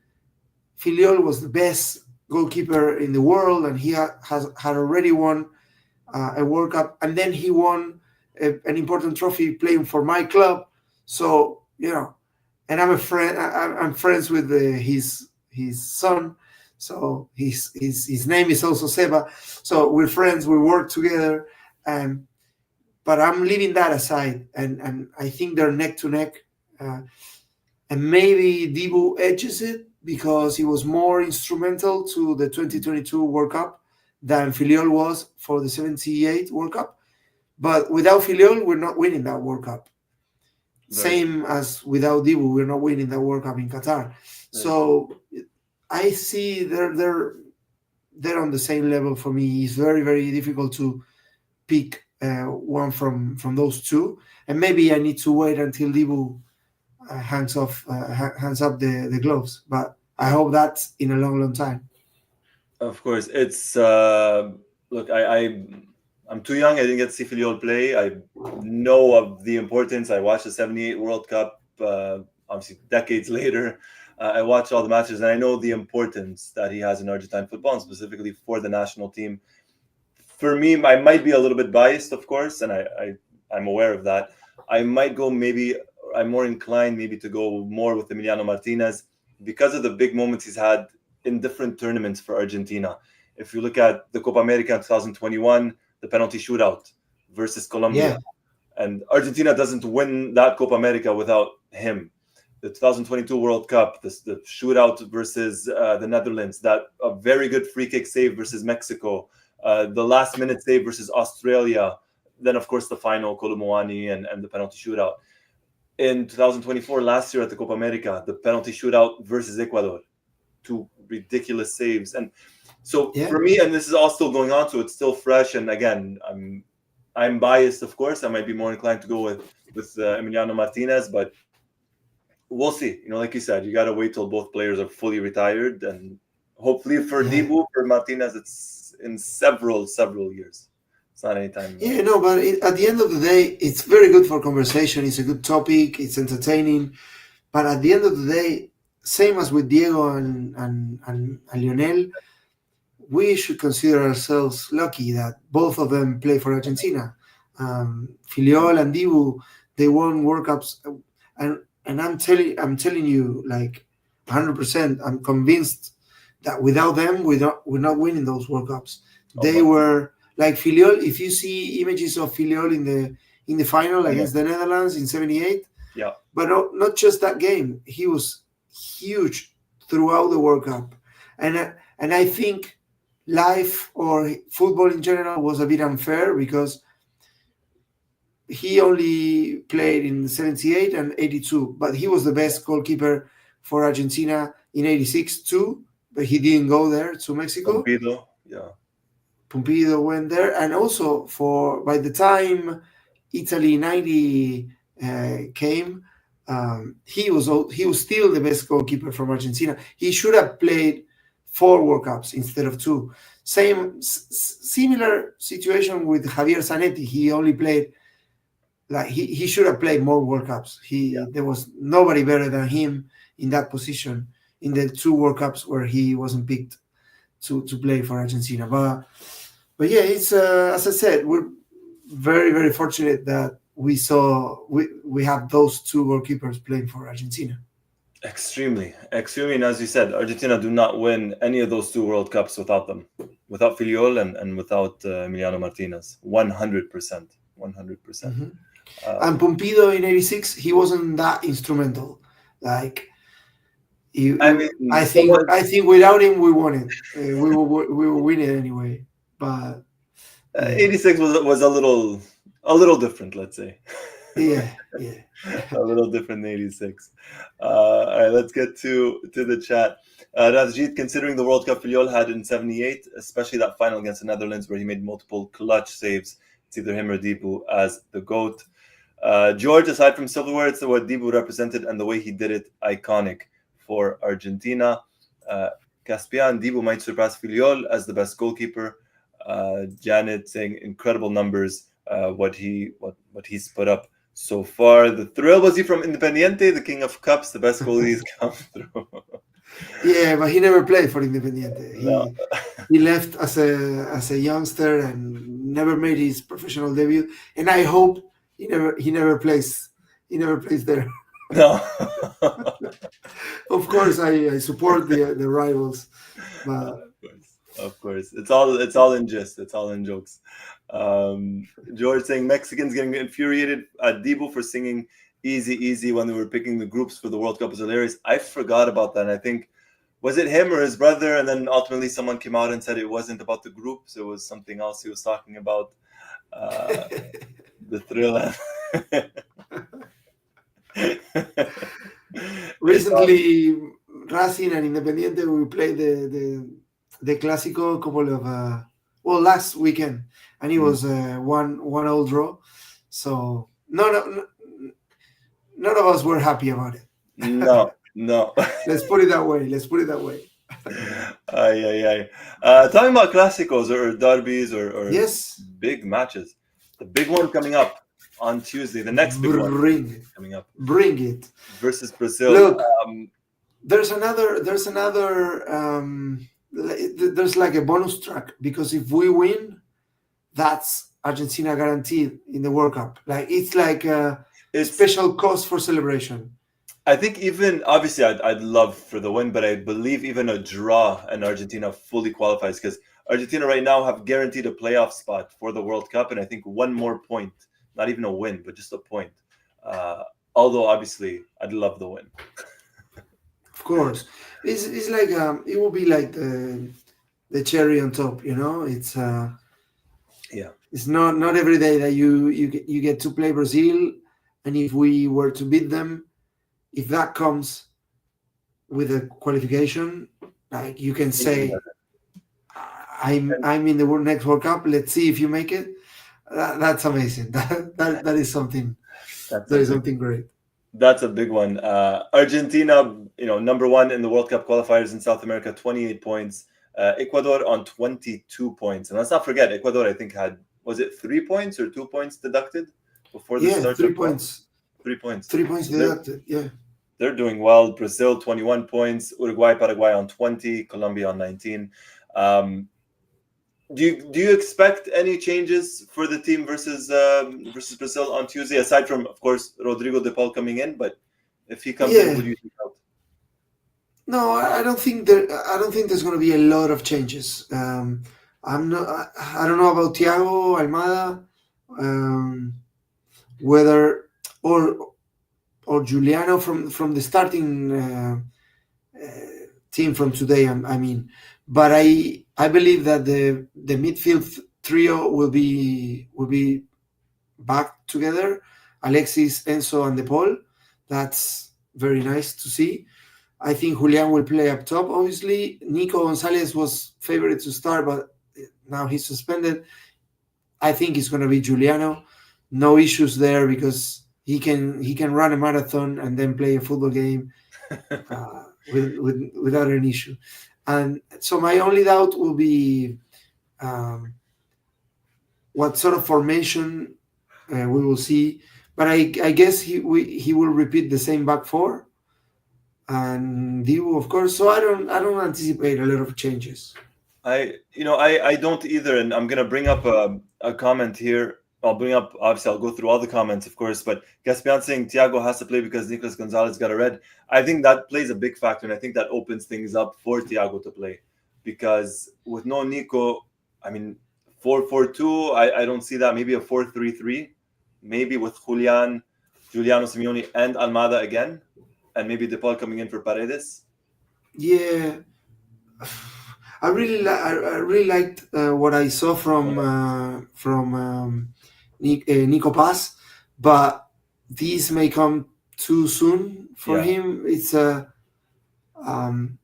Filiol was the best goalkeeper in the world, and he had already won a World Cup, and then he won an important trophy playing for my club. So, and I'm friends with his son. So his name is also Seba. So we're friends. We work together, but I'm leaving that aside. And I think they're neck to neck. And maybe Dibu edges it because he was more instrumental to the 2022 World Cup than Filiol was for the 78 World Cup. But without Filiol, we're not winning that World Cup. Right. Same as without Dibu, we're not winning that World Cup in Qatar. Right. So I see they're on the same level for me. It's very, very difficult to pick one from those 2, and maybe I need to wait until Dibu hands up the gloves. But I hope that's in a long, long time. Of course, it's look. I'm too young. I didn't get to see Filiol play. I know of the importance. I watched the '78 World Cup. Obviously, decades later. I watch all the matches, and I know the importance that he has in Argentine football, and specifically for the national team. For me, I might be a little bit biased, of course, and I'm aware of that. I'm more inclined maybe to go more with Emiliano Martinez because of the big moments he's had in different tournaments for Argentina. If you look at the Copa America in 2021, the penalty shootout, versus Colombia. Yeah, And Argentina doesn't win that Copa America without him. The 2022 World Cup, the shootout versus the Netherlands, that a very good free kick save versus Mexico, the last minute save versus Australia, then of course the final, Kolomoani and the penalty shootout. In 2024, last year at the Copa America, the penalty shootout versus Ecuador, two ridiculous saves. And so yeah, for me, and this is all still going on, so it's still fresh. And again, I'm biased, of course. I might be more inclined to go with Emiliano Martinez, but we'll see. Like you said, you got to wait till both players are fully retired, and hopefully for yeah. Dibu, for Martinez, it's in several years. It's not anytime. Yeah, no, but at the end of the day, it's very good for conversation. It's a good topic. It's entertaining. But at the end of the day, same as with Diego and Lionel, we should consider ourselves lucky that both of them play for Argentina. Filiol and Dibu, they won World Cups, and I'm telling you, like 100%, I'm convinced that without them, we're not winning those World Cups. They were like Filiol. If you see images of Filiol in the final against the Netherlands in '78, yeah, but not just that game. He was huge throughout the World Cup, and I think life or football in general was a bit unfair because he only played in '78 and '82, but he was the best goalkeeper for Argentina in '86 too. But he didn't go there to Mexico. Pumpido, yeah. Pumpido went there, and also by the time Italy '90 came, he was still the best goalkeeper from Argentina. He should have played 4 World Cups instead of 2. Similar situation with Javier Zanetti. He only played he should have played more World Cups. There was nobody better than him in that position in the 2 World Cups where he wasn't picked to play for Argentina. But yeah, it's as I said, we're very, very fortunate that we have those 2 goalkeepers playing for Argentina. Extremely. And as you said, Argentina do not win any of those 2 World Cups without them, without Filiol and without Emiliano Martinez. 100%. 100%. Mm-hmm. And Pumpido in '86, he wasn't that instrumental. Like, I think without him, we won it. We will win it anyway. But 86 was a little different, let's say. Yeah. A little different than 86. All right, let's get to the chat. Rajit, considering the World Cup Filiol had in '78, especially that final against the Netherlands where he made multiple clutch saves, it's either him or Dibu as the GOAT. George, aside from silverware, it's what Dibu represented and the way he did it, iconic for Argentina. Caspian, Dibu might surpass Filiol as the best goalkeeper. Janet saying incredible numbers, what he's put up so far. The thrill, was he from Independiente, the king of cups, the best goalie he's come through? Yeah, but he never played for Independiente. No. He left as a youngster and never made his professional debut. And I hope he never plays there. No. Of course, I support the rivals, but of course, it's all in jest. It's all in jokes. George saying Mexicans getting infuriated at Dibu for singing "Easy" when they were picking the groups for the World Cup is hilarious. I forgot about that. And I think, was it him or his brother? And then ultimately someone came out and said it wasn't about the groups. It was something else he was talking about. The thrill. Recently, Racing and Independiente, we played the Clásico a couple of last weekend, and it was 1-1 draw. So none of us were happy about it. No. Let's put it that way. Talking about clásicos or derbies or yes, big matches. The big one coming up on Tuesday. The next big one coming up. Bring it versus Brazil. Look, there's another. There's like a bonus track because if we win, that's Argentina guaranteed in the World Cup. Like it's like a special cause for celebration. I think even obviously I'd love for the win, but I believe even a draw and Argentina fully qualifies because Argentina right now have guaranteed a playoff spot for the World Cup, and I think one more point, not even a win, but just a point. Uh, Although obviously I'd love the win. Of course, it's like it will be like the cherry on top. Yeah, It's not every day that you get to play Brazil, and if we were to beat them, if that comes with a qualification, like you can even say, better. And I'm in the next World Cup. Let's see if you make it. That's amazing. That is something. that's a That is big something great. That's a big one. Argentina, number one in the World Cup qualifiers in South America, 28 points. Ecuador on 22 points. And let's not forget, Ecuador, I think, had, was it 3 points or 2 points deducted before the Yeah, start three of the points. 3 points. 3 points So they're deducted. Yeah. they're doing well. Brazil, 21 points. Uruguay, Paraguay on 20. Colombia on 19. Um, do you expect any changes for the team versus Brazil on Tuesday, aside from, of course, Rodrigo De Paul coming in? But if he comes in, Yeah. who do you think out? No, I don't think there. I don't think there's going to be a lot of changes. I'm not. I don't know about Thiago Almada, um, whether or Giuliano from the starting team from today. I mean, but I believe that the midfield trio will be back together. Alexis, Enzo, and De Paul. That's very nice to see. I think Julian will play up top. Obviously, Nico Gonzalez was favorite to start, but now he's suspended. I think it's going to be Juliano. No issues there because he can run a marathon and then play a football game without an issue. And so my only doubt will be um, what sort of formation we will see. But I guess he will repeat the same back four and Dibu, of course. So I don't anticipate a lot of changes. I don't either, and I'm gonna bring up a comment here. I'll bring up, obviously, I'll go through all the comments, of course, but Gaspian saying Thiago has to play because Nicolas Gonzalez got a red. I think that plays a big factor, and I think that opens things up for Thiago to play because with no Nico, I mean, 4-4-2, I don't see that. Maybe a 4-3-3, maybe with Giuliano Simeone, and Almada again, and maybe DePaul coming in for Paredes. Yeah, I really liked what I saw from Nico Paz, but these may come too soon for Yeah, him. Um,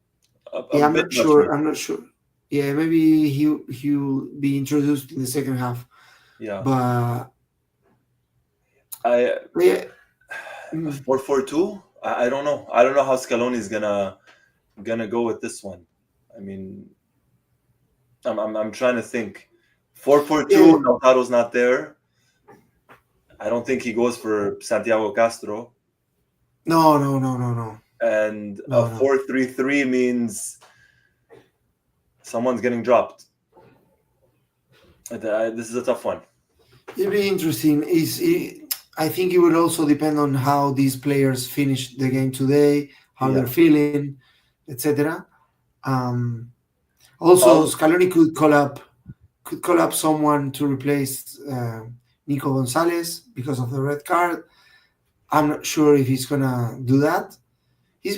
a yeah, I'm bit not much, sure. maybe. I'm not sure. Yeah, maybe he'll be introduced in the second half, Yeah, but I yeah, a mm, 4-4-2. I don't know. I don't know how Scaloni is gonna go with this one. I mean, I'm trying to think. 4-4-2. yeah. Lautaro's not there. I don't think he goes for Santiago Castro. No, no, no, no, no, And a no, no. 4-3-3 means someone's getting dropped. This is a tough one. It'll be interesting. I think it will also depend on how these players finish the game today, how they're Yeah. feeling, etc. Um, Also, All Scaloni could call up someone to replace Nico Gonzalez because of the red card. I'm not sure if he's gonna do that. He's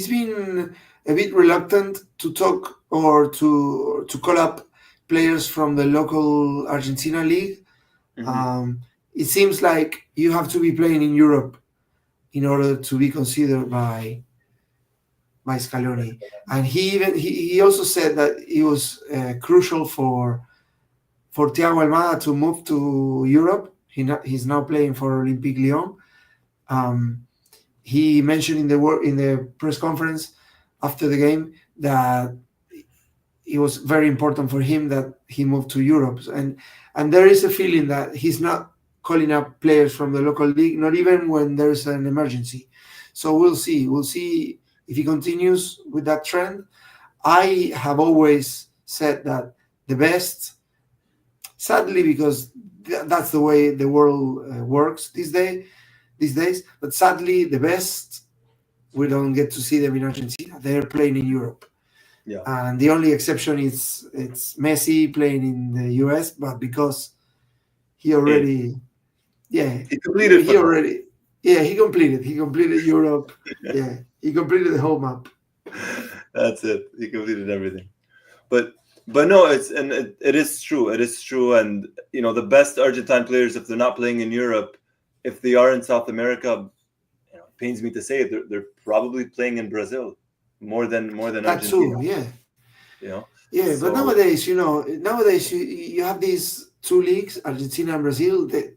been a bit reluctant to talk or to call up players from the local Argentina league. mhm. Um, it seems like you have to be playing in Europe in order to be considered by Scaloni. And he also said that it was crucial for Thiago Almada to move to Europe. He's now playing for Olympique Lyon. Um, he mentioned in the press conference after the game that it was very important for him that he moved to Europe, and there is a feeling that he's not calling up players from the local league, not even when there's an emergency. So we'll see. We'll see if he continues with that trend. I have always said that the best, sadly, because that's the way the world works these days. But sadly, the best we don't get to see them in Argentina. They're playing in Europe. Yeah. And the only exception is it's Messi playing in the US, but because he already, yeah, He completed he football. already, yeah, he completed Europe, yeah, he completed the whole map. That's it. He completed everything. But no, it is true. It is true. And the best Argentine players, if they're not playing in Europe, if they are in South America, it pains me to say it, they're probably playing in Brazil more than That Argentina. too, yeah. You know. Yeah, but So nowadays, you have these two leagues, Argentina and Brazil. They're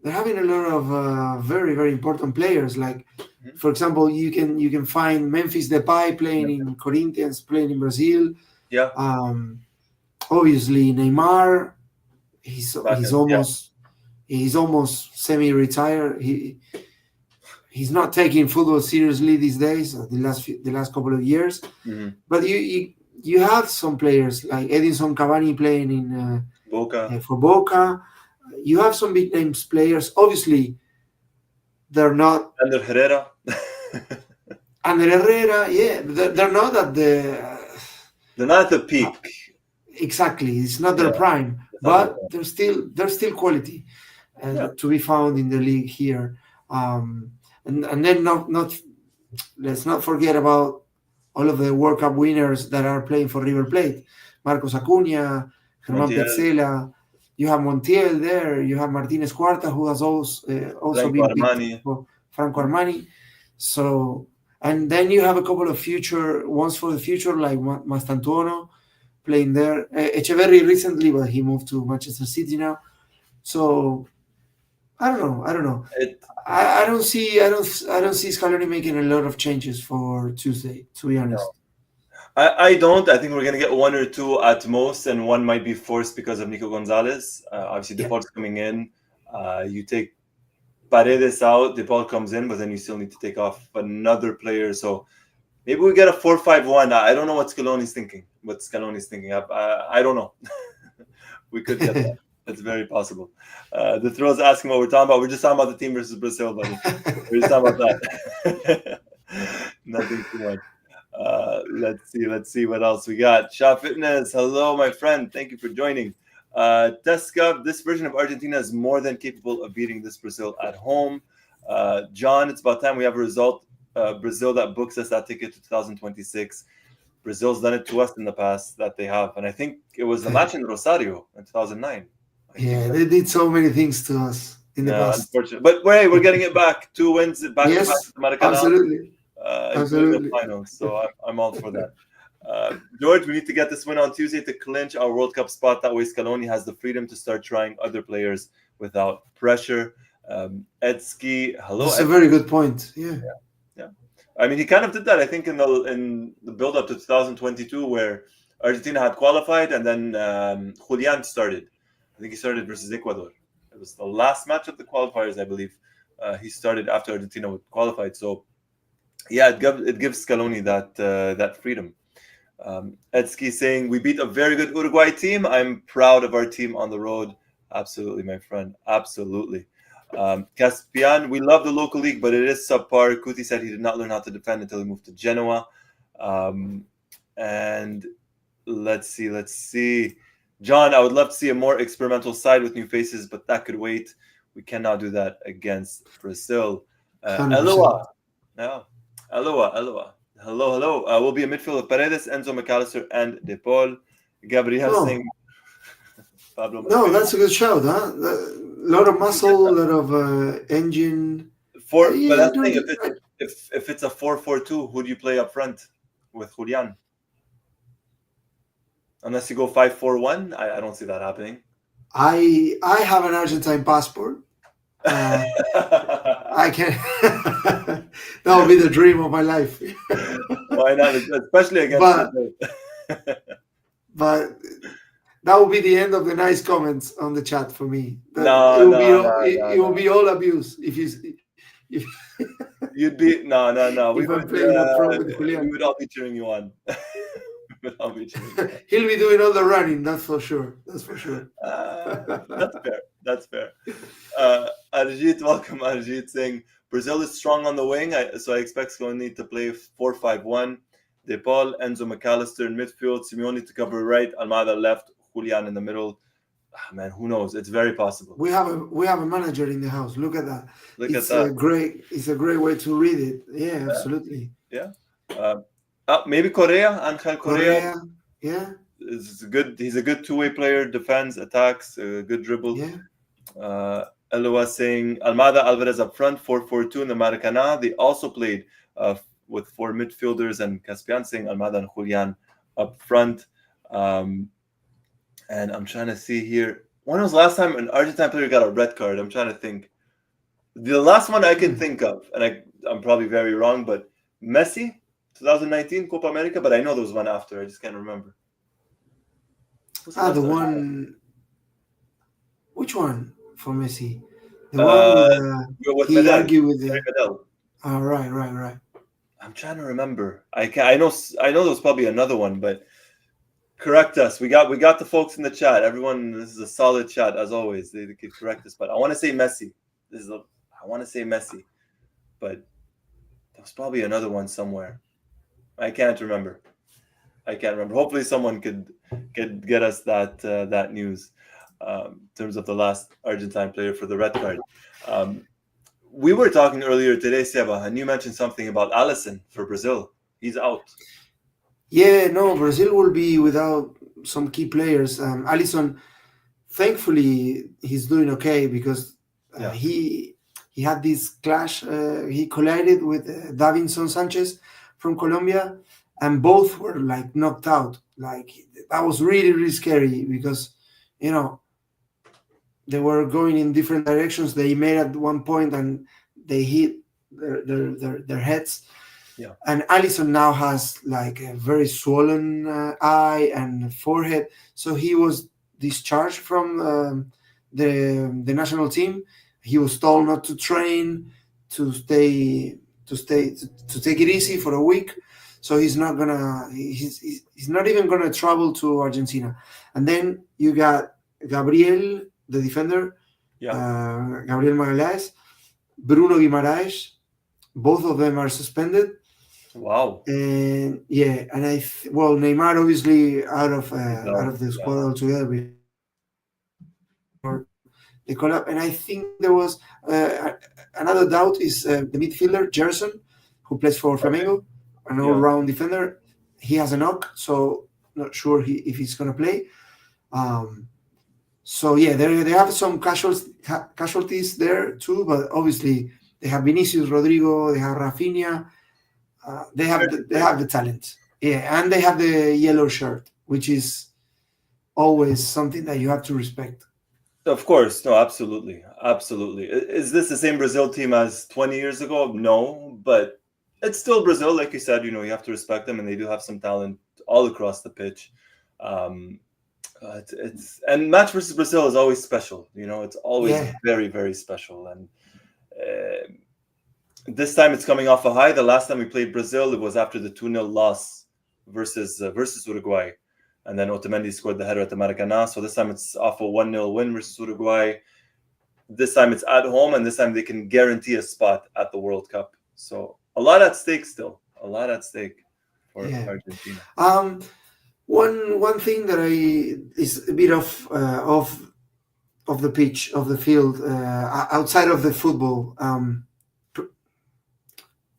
having a lot of very very important players. Like, Mhm. for example, you can find Memphis Depay playing in Corinthians, playing in Brazil. yeah, Um, Obviously, Neymar. He's back he's in, yeah. almost he's almost semi-retired. He's not taking football seriously these days. The last couple of years, Mhm. but you have some players like Edinson Cavani playing in Boca, for Boca. You have some big names players. Obviously, they're not Ander Herrera. Ander Herrera. Yeah, they're not at the They're not at the uh, peak. exactly. It's not their Yeah, prime, it's not their but fault. they're still quality Yeah, to be found in the league here. And then not let's not forget about all of the World Cup winners that are playing for River Plate. Marcos Acuna, Germán Montiel, Petzela. You have Montiel there. You have Martinez Cuarta, who has also Franco been picked Armani. for Franco Armani. So, and then you have a couple of future ones for the future, like Mastantuono playing there. Echeverri recently, but he moved to Manchester City now. So I don't know. I don't know. It I don't see Scaloni making a lot of changes for Tuesday. To be no. honest. I don't. I think we're gonna get one or two at most, and one might be forced because of Nico Gonzalez. Obviously, Yeah. DePaul's coming in. You take Paredes out, DePaul comes in, but then you still need to take off another player. So maybe we get a 4-5-1. I don't know what Scaloni's thinking. I don't know. We could get that. That's very possible. The thrill's asking what we're talking about. We're just talking about the team versus Brazil, buddy. We're just talking about that. Nothing too much. Let's see what else we got. Shaw Fitness, hello, my friend. Thank you for joining. Tesca, this version of Argentina is more than capable of beating this Brazil at home. John, it's about time we have a result. Brazil that books us that ticket to 2026. Brazil's done it to us in the past that they have, and I think it was the match in Rosario in 2009. I think Yeah, they did so many things to us in the no, past. unfortunately, but we're getting it back. 2 wins back to back Yes, to Maracanã, absolutely, including the absolutely. finals. So I'm all for that. George, we need to get this win on Tuesday to clinch our World Cup spot. That way, Scaloni has the freedom to start trying other players without pressure. Edski, hello, That's a Ed. very good point. Yeah. Yeah, I mean, he kind of did that. I think in the build up to 2022, where Argentina had qualified, and then Julian started. I think he started versus Ecuador. It was the last match of the qualifiers, I believe. He started after Argentina qualified. So yeah, it gives Scaloni that freedom. Edski saying we beat a very good Uruguay team. I'm proud of our team on the road. Absolutely, my friend. Absolutely. Caspian, we love the local league, but it is subpar. Kuti said he did not learn how to defend until he moved to Genoa. And let's see. John, I would love to see a more experimental side with new faces, but that could wait. We cannot do that against Brazil. 100%. Eloa. No. Eloa. Hello. We'll be a midfield of Paredes, Enzo McAllister, and De Paul. Gabriel No, saying Pablo no, Maffei. that's a good shout, huh? A lot of muscle, a lot of engine. But Yeah, that's the thing. If it's a 4-4-2, who do you play up front with Julian? Unless you go 5-4-1, I don't see that happening. I have an Argentine passport. I can. That would be the dream of my life. Why not? Especially against Brazil. But that will be the end of the nice comments on the chat for me. No. It will be all abuse if You'd be no. if I'm playing up front with Julian. We would all be cheering you on. He'll be doing all the running. That's for sure. That's fair. Arjit, welcome. Arjit saying Brazil is strong on the wing, so I expect Scaloni to play 4-5-1. De Paul, Enzo McAllister in midfield, Simeone to cover right, Almada left, Julian in the middle. Man, who knows? It's very possible. We have a manager in the house. Look at that. Look at It's that. a great. It's a great way to read it. Yeah, absolutely. Yeah. Maybe Angel Correa Correa. Yeah. is good. He's a good two-way player. Defends, attacks, good dribble. Yeah. Eloa saying Almada, Alvarez up front, 4-4-2 in the Maracana. They also played with four midfielders, and Caspian saying Almada and Julian up front. And I'm trying to see here. When was the last time an Argentine player got a red card? I'm trying to think. The last one I can think of, and I'm probably very wrong, but Messi, 2019 Copa America, but I know there was one after. I just can't remember. The one. Which one for Messi? The one with he Medel, argued with the. Medel. Oh, right. I'm trying to remember. I know there was probably another one, but correct us. We got the folks in the chat. Everyone, this is a solid chat as always. They could correct us, but I want to say Messi. I want to say Messi, but there's probably another one somewhere. I can't remember. Hopefully, someone could get us that news in terms of the last Argentine player for the red card. We were talking earlier today, Seba, and you mentioned something about Alisson for Brazil. He's out. Yeah, no, Brazil will be without some key players. Alisson, thankfully, he's doing okay because he had this clash. He collided with Davinson Sanchez from Colombia, and both were like knocked out. Like that was really, really scary because, they were going in different directions. They made at one point and they hit their heads. Yeah. And Alisson now has like a very swollen eye and forehead. So he was discharged from the national team. He was told not to train, to take it easy for a week. So he's not even gonna travel to Argentina. And then you got Gabriel, the defender, Gabriel Magalhães, Bruno Guimaraes. Both of them are suspended. Wow. And Neymar obviously out of the squad altogether. They call up, and I think there was another doubt is the midfielder Gerson, who plays for Flamengo, an all-round defender. He has a knock, so not sure if he's gonna play. They have some casualties there too, but obviously they have Vinicius, Rodrigo, they have Rafinha. They have the talent, and they have the yellow shirt, which is always something that you have to respect. Of course, no, absolutely. Is this the same Brazil team as 20 years ago? No, but it's still Brazil, like you said. You have to respect them, and they do have some talent all across the pitch. And match versus Brazil is always special. It's always very, very special, and. This time it's coming off a high. The last time we played Brazil, it was after the 2-0 loss versus Uruguay. And then Otamendi scored the header at the Maracana. So this time it's off a 1-0 win versus Uruguay. This time it's at home, and this time they can guarantee a spot at the World Cup. So a lot at stake still. A lot at stake for Argentina. One thing that is a bit of the pitch, of the field, outside of the football,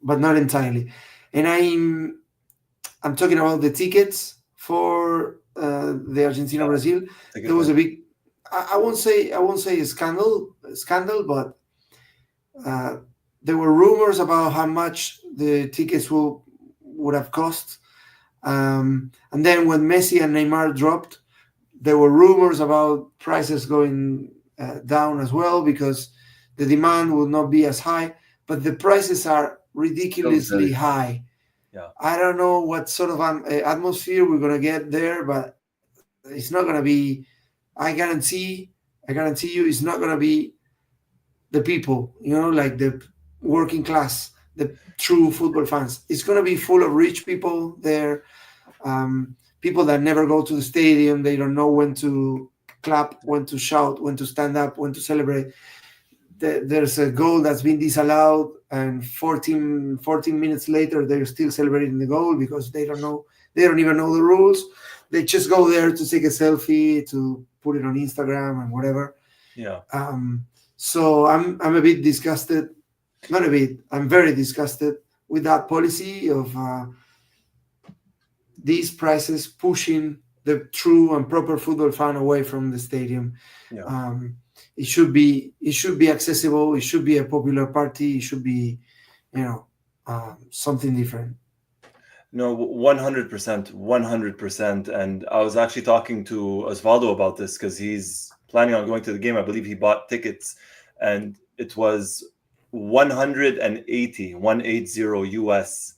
but not entirely. And I'm talking about the tickets for the Argentina Brazil. There was a big, I won't say a scandal, but there were rumors about how much the tickets would have cost. And then when Messi and Neymar dropped, there were rumors about prices going down as well because the demand will not be as high, but the prices are ridiculously high. I don't know what sort of atmosphere we're gonna get there, but it's not gonna be. I guarantee you, it's not gonna be the people, like the working class, the true football fans. It's gonna be full of rich people there, people that never go to the stadium. They don't know when to clap, when to shout, when to stand up, when to celebrate. there's a goal that's been disallowed, and 14 minutes later they're still celebrating the goal because they don't even know the rules. They just go there to take a selfie, to put it on Instagram and whatever. Yeah. So I'm a bit disgusted. Not a bit. I'm very disgusted with that policy of these prices pushing the true and proper football fan away from the stadium. Yeah. It should be accessible. It should be a popular party. It should be, something different. No, 100%, 100%. And I was actually talking to Osvaldo about this because he's planning on going to the game. I believe he bought tickets, and it was 180 US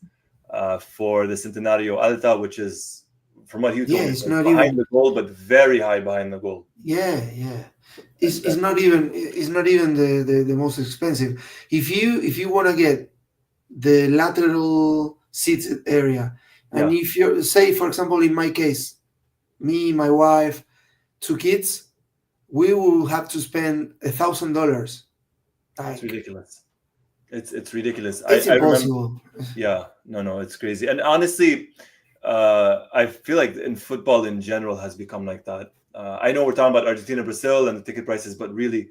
for the Centenario Alta, which is, from what he told me, It's not behind even the goal, but very high behind the goal. Yeah. It's not even the most expensive. If you want to get the lateral seated area, and if you say, for example, in my case, me, my wife, 2 kids, we will have to spend $1,000. It's ridiculous. It's ridiculous. It's I remember. impossible. Yeah, no, it's crazy. And honestly, I feel like in football in general has become like that. I know we're talking about Argentina, Brazil, and the ticket prices, but really,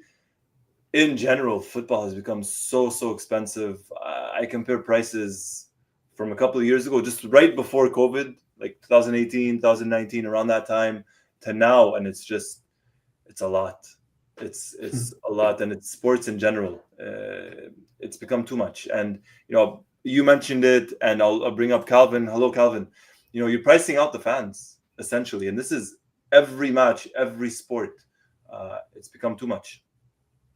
in general, football has become so expensive. I compare prices from a couple of years ago, just right before COVID, like 2018, 2019, around that time, to now, and it's a lot. It's a lot, and it's sports in general. It's become too much. And you mentioned it, and I'll bring up Calvin. Hello, Calvin. You're pricing out the fans essentially, and this is every match, every sport. It's become too much.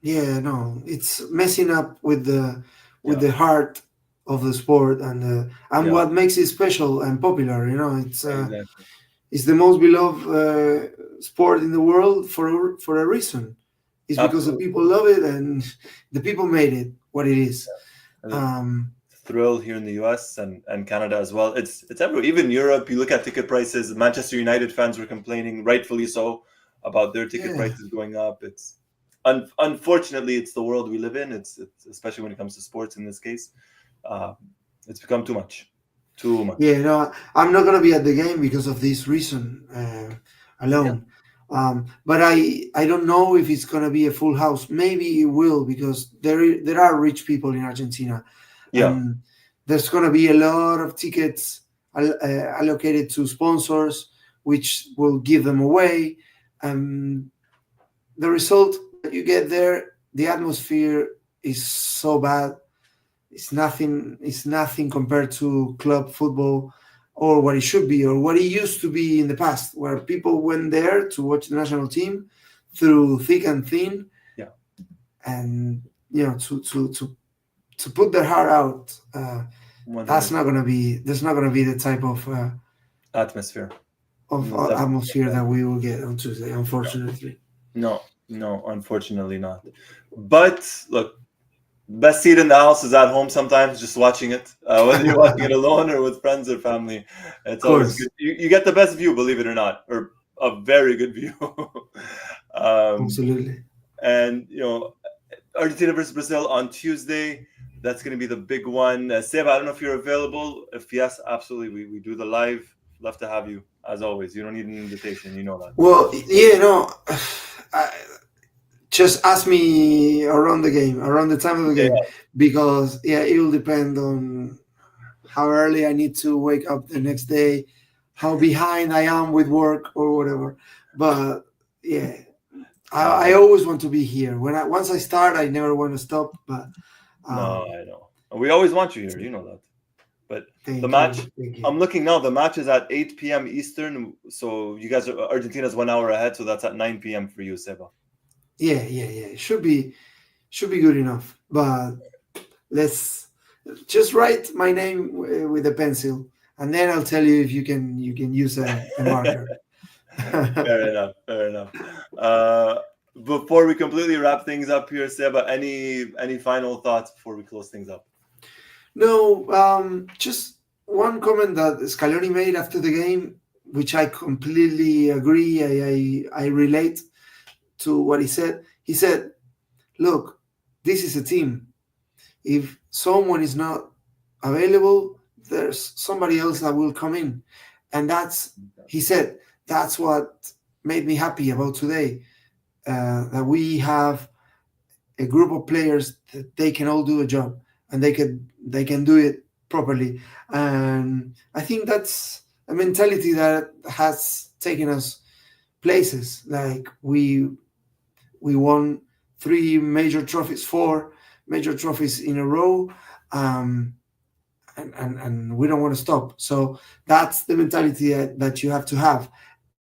Yeah, no, it's messing up with the heart of the sport and what makes it special and popular. Exactly. It's the most beloved sport in the world for a reason. It's because the people love it and the people made it what it is. Thrill here in the US and Canada as well. It's everywhere. Even Europe, you look at ticket prices. Manchester United fans were complaining, rightfully so, about their ticket prices going up. It's unfortunately, it's the world we live in. It's especially when it comes to sports in this case. It's become too much. Too much. Yeah, no, I'm not gonna be at the game because of this reason alone. But I don't know if it's gonna be a full house. Maybe it will because there are rich people in Argentina. There's gonna be a lot of tickets allocated to sponsors, which will give them away. The result that you get there, the atmosphere is so bad. It's nothing compared to club football or what it should be or what it used to be in the past, where people went there to watch the national team through thick and thin. And to put their heart out, there's not gonna be the type of atmosphere that we will get on Tuesday, unfortunately. No, unfortunately not. But look, best seat in the house is at home sometimes, just watching it. Whether you're watching it alone or with friends or family, it's always good. You get the best view, believe it or not, or a very good view. Absolutely. And Argentina versus Brazil on Tuesday. That's going to be the big one. Seba, I don't know if you're available. If yes, absolutely. We do the live. Love to have you, as always. You don't need an invitation. You know that. Well, just ask me around the time of the game, because it will depend on how early I need to wake up the next day, how behind I am with work or whatever. But I always want to be here. Once I start, I never want to stop. But no, I know. We always want you here. You know that. But the match, I'm looking now. The match is at 8 p.m. Eastern. So you guys, Argentina's 1 hour ahead. So that's at 9 p.m. for you, Seba. Yeah. It should be good enough. But let's just write my name with a pencil, and then I'll tell you if you can use a marker. Fair enough. Before we completely wrap things up here, Seba, any final thoughts before we close things up? No, just one comment that Scaloni made after the game, which I completely agree. I relate to what he said. He said, look, this is a team. If someone is not available, there's somebody else that will come in. And he said, that's what made me happy about today, that we have a group of players that they can all do a job and they can do it properly. And I think that's a mentality that has taken us places. Like we won four major trophies in a row, um, and we don't want to stop. So that's the mentality that you have to have,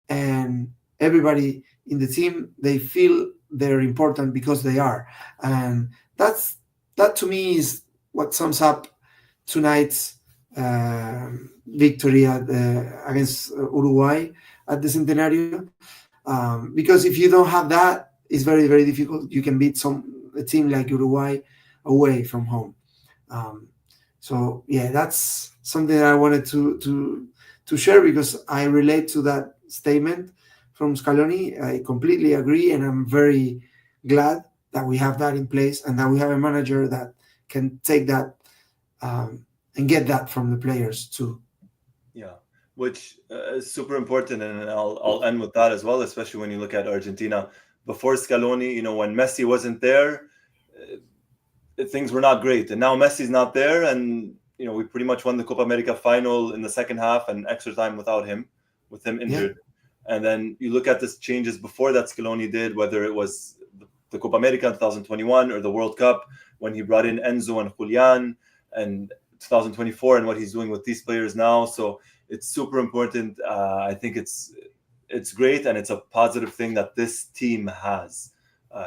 and everybody in the team, they feel they're important because they are, and that to me is what sums up tonight's victory against Uruguay at the Centenario. Because if you don't have that, it's very, very difficult. You can beat a team like Uruguay away from home. Um, so yeah, that's something that I wanted to share because I relate to that statement from Scaloni. I completely agree, and I'm very glad that we have that in place and that we have a manager that can take that and get that from the players too. Yeah, which is super important, and I'll end with that as well, especially when you look at Argentina before Scaloni. When Messi wasn't there, things were not great, and now Messi's not there, and we pretty much won the Copa America final in the second half and extra time without him, with him injured. Yeah. And then you look at the changes before that Scaloni did, whether it was the Copa America in 2021 or the World Cup when he brought in Enzo and Julian, and 2024 and what he's doing with these players now. So it's super important. I think it's great, and it's a positive thing that this team has.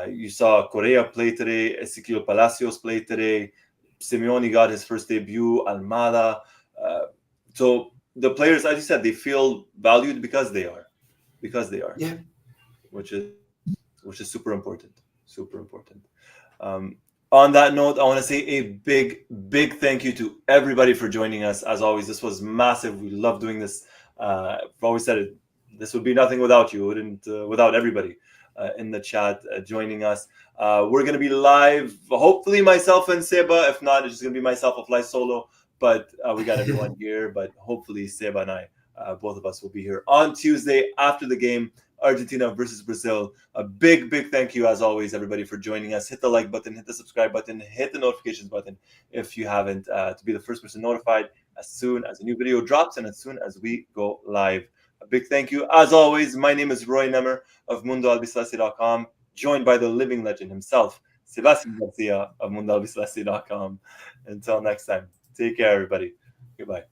You saw Correa play today, Ezequiel Palacios play today, Simeone got his first debut, Almada. So the players, as you said, they feel valued because they are. Yeah. Which is super important. Super important. On that note, I want to say a big thank you to everybody for joining us. As always, this was massive. We love doing this. I've always said it. This would be nothing without you. Without everybody in the chat joining us. We're going to be live. Hopefully, myself and Seba. If not, it's just going to be myself. I'll fly solo. But we got everyone here. But hopefully, Seba and I, both of us, will be here on Tuesday after the game. Argentina versus Brazil. A big thank you, as always, everybody, for joining us. Hit the like button, hit the subscribe button, hit the notifications button if you haven't, to be the first person notified as soon as a new video drops and as soon as we go live. A big thank you. As always, my name is Roy Nemer of Mundo Albiceleste.com, joined by the living legend himself, Sebastian Garcia of Mundo Albiceleste.com. Until next time, take care, everybody. Goodbye.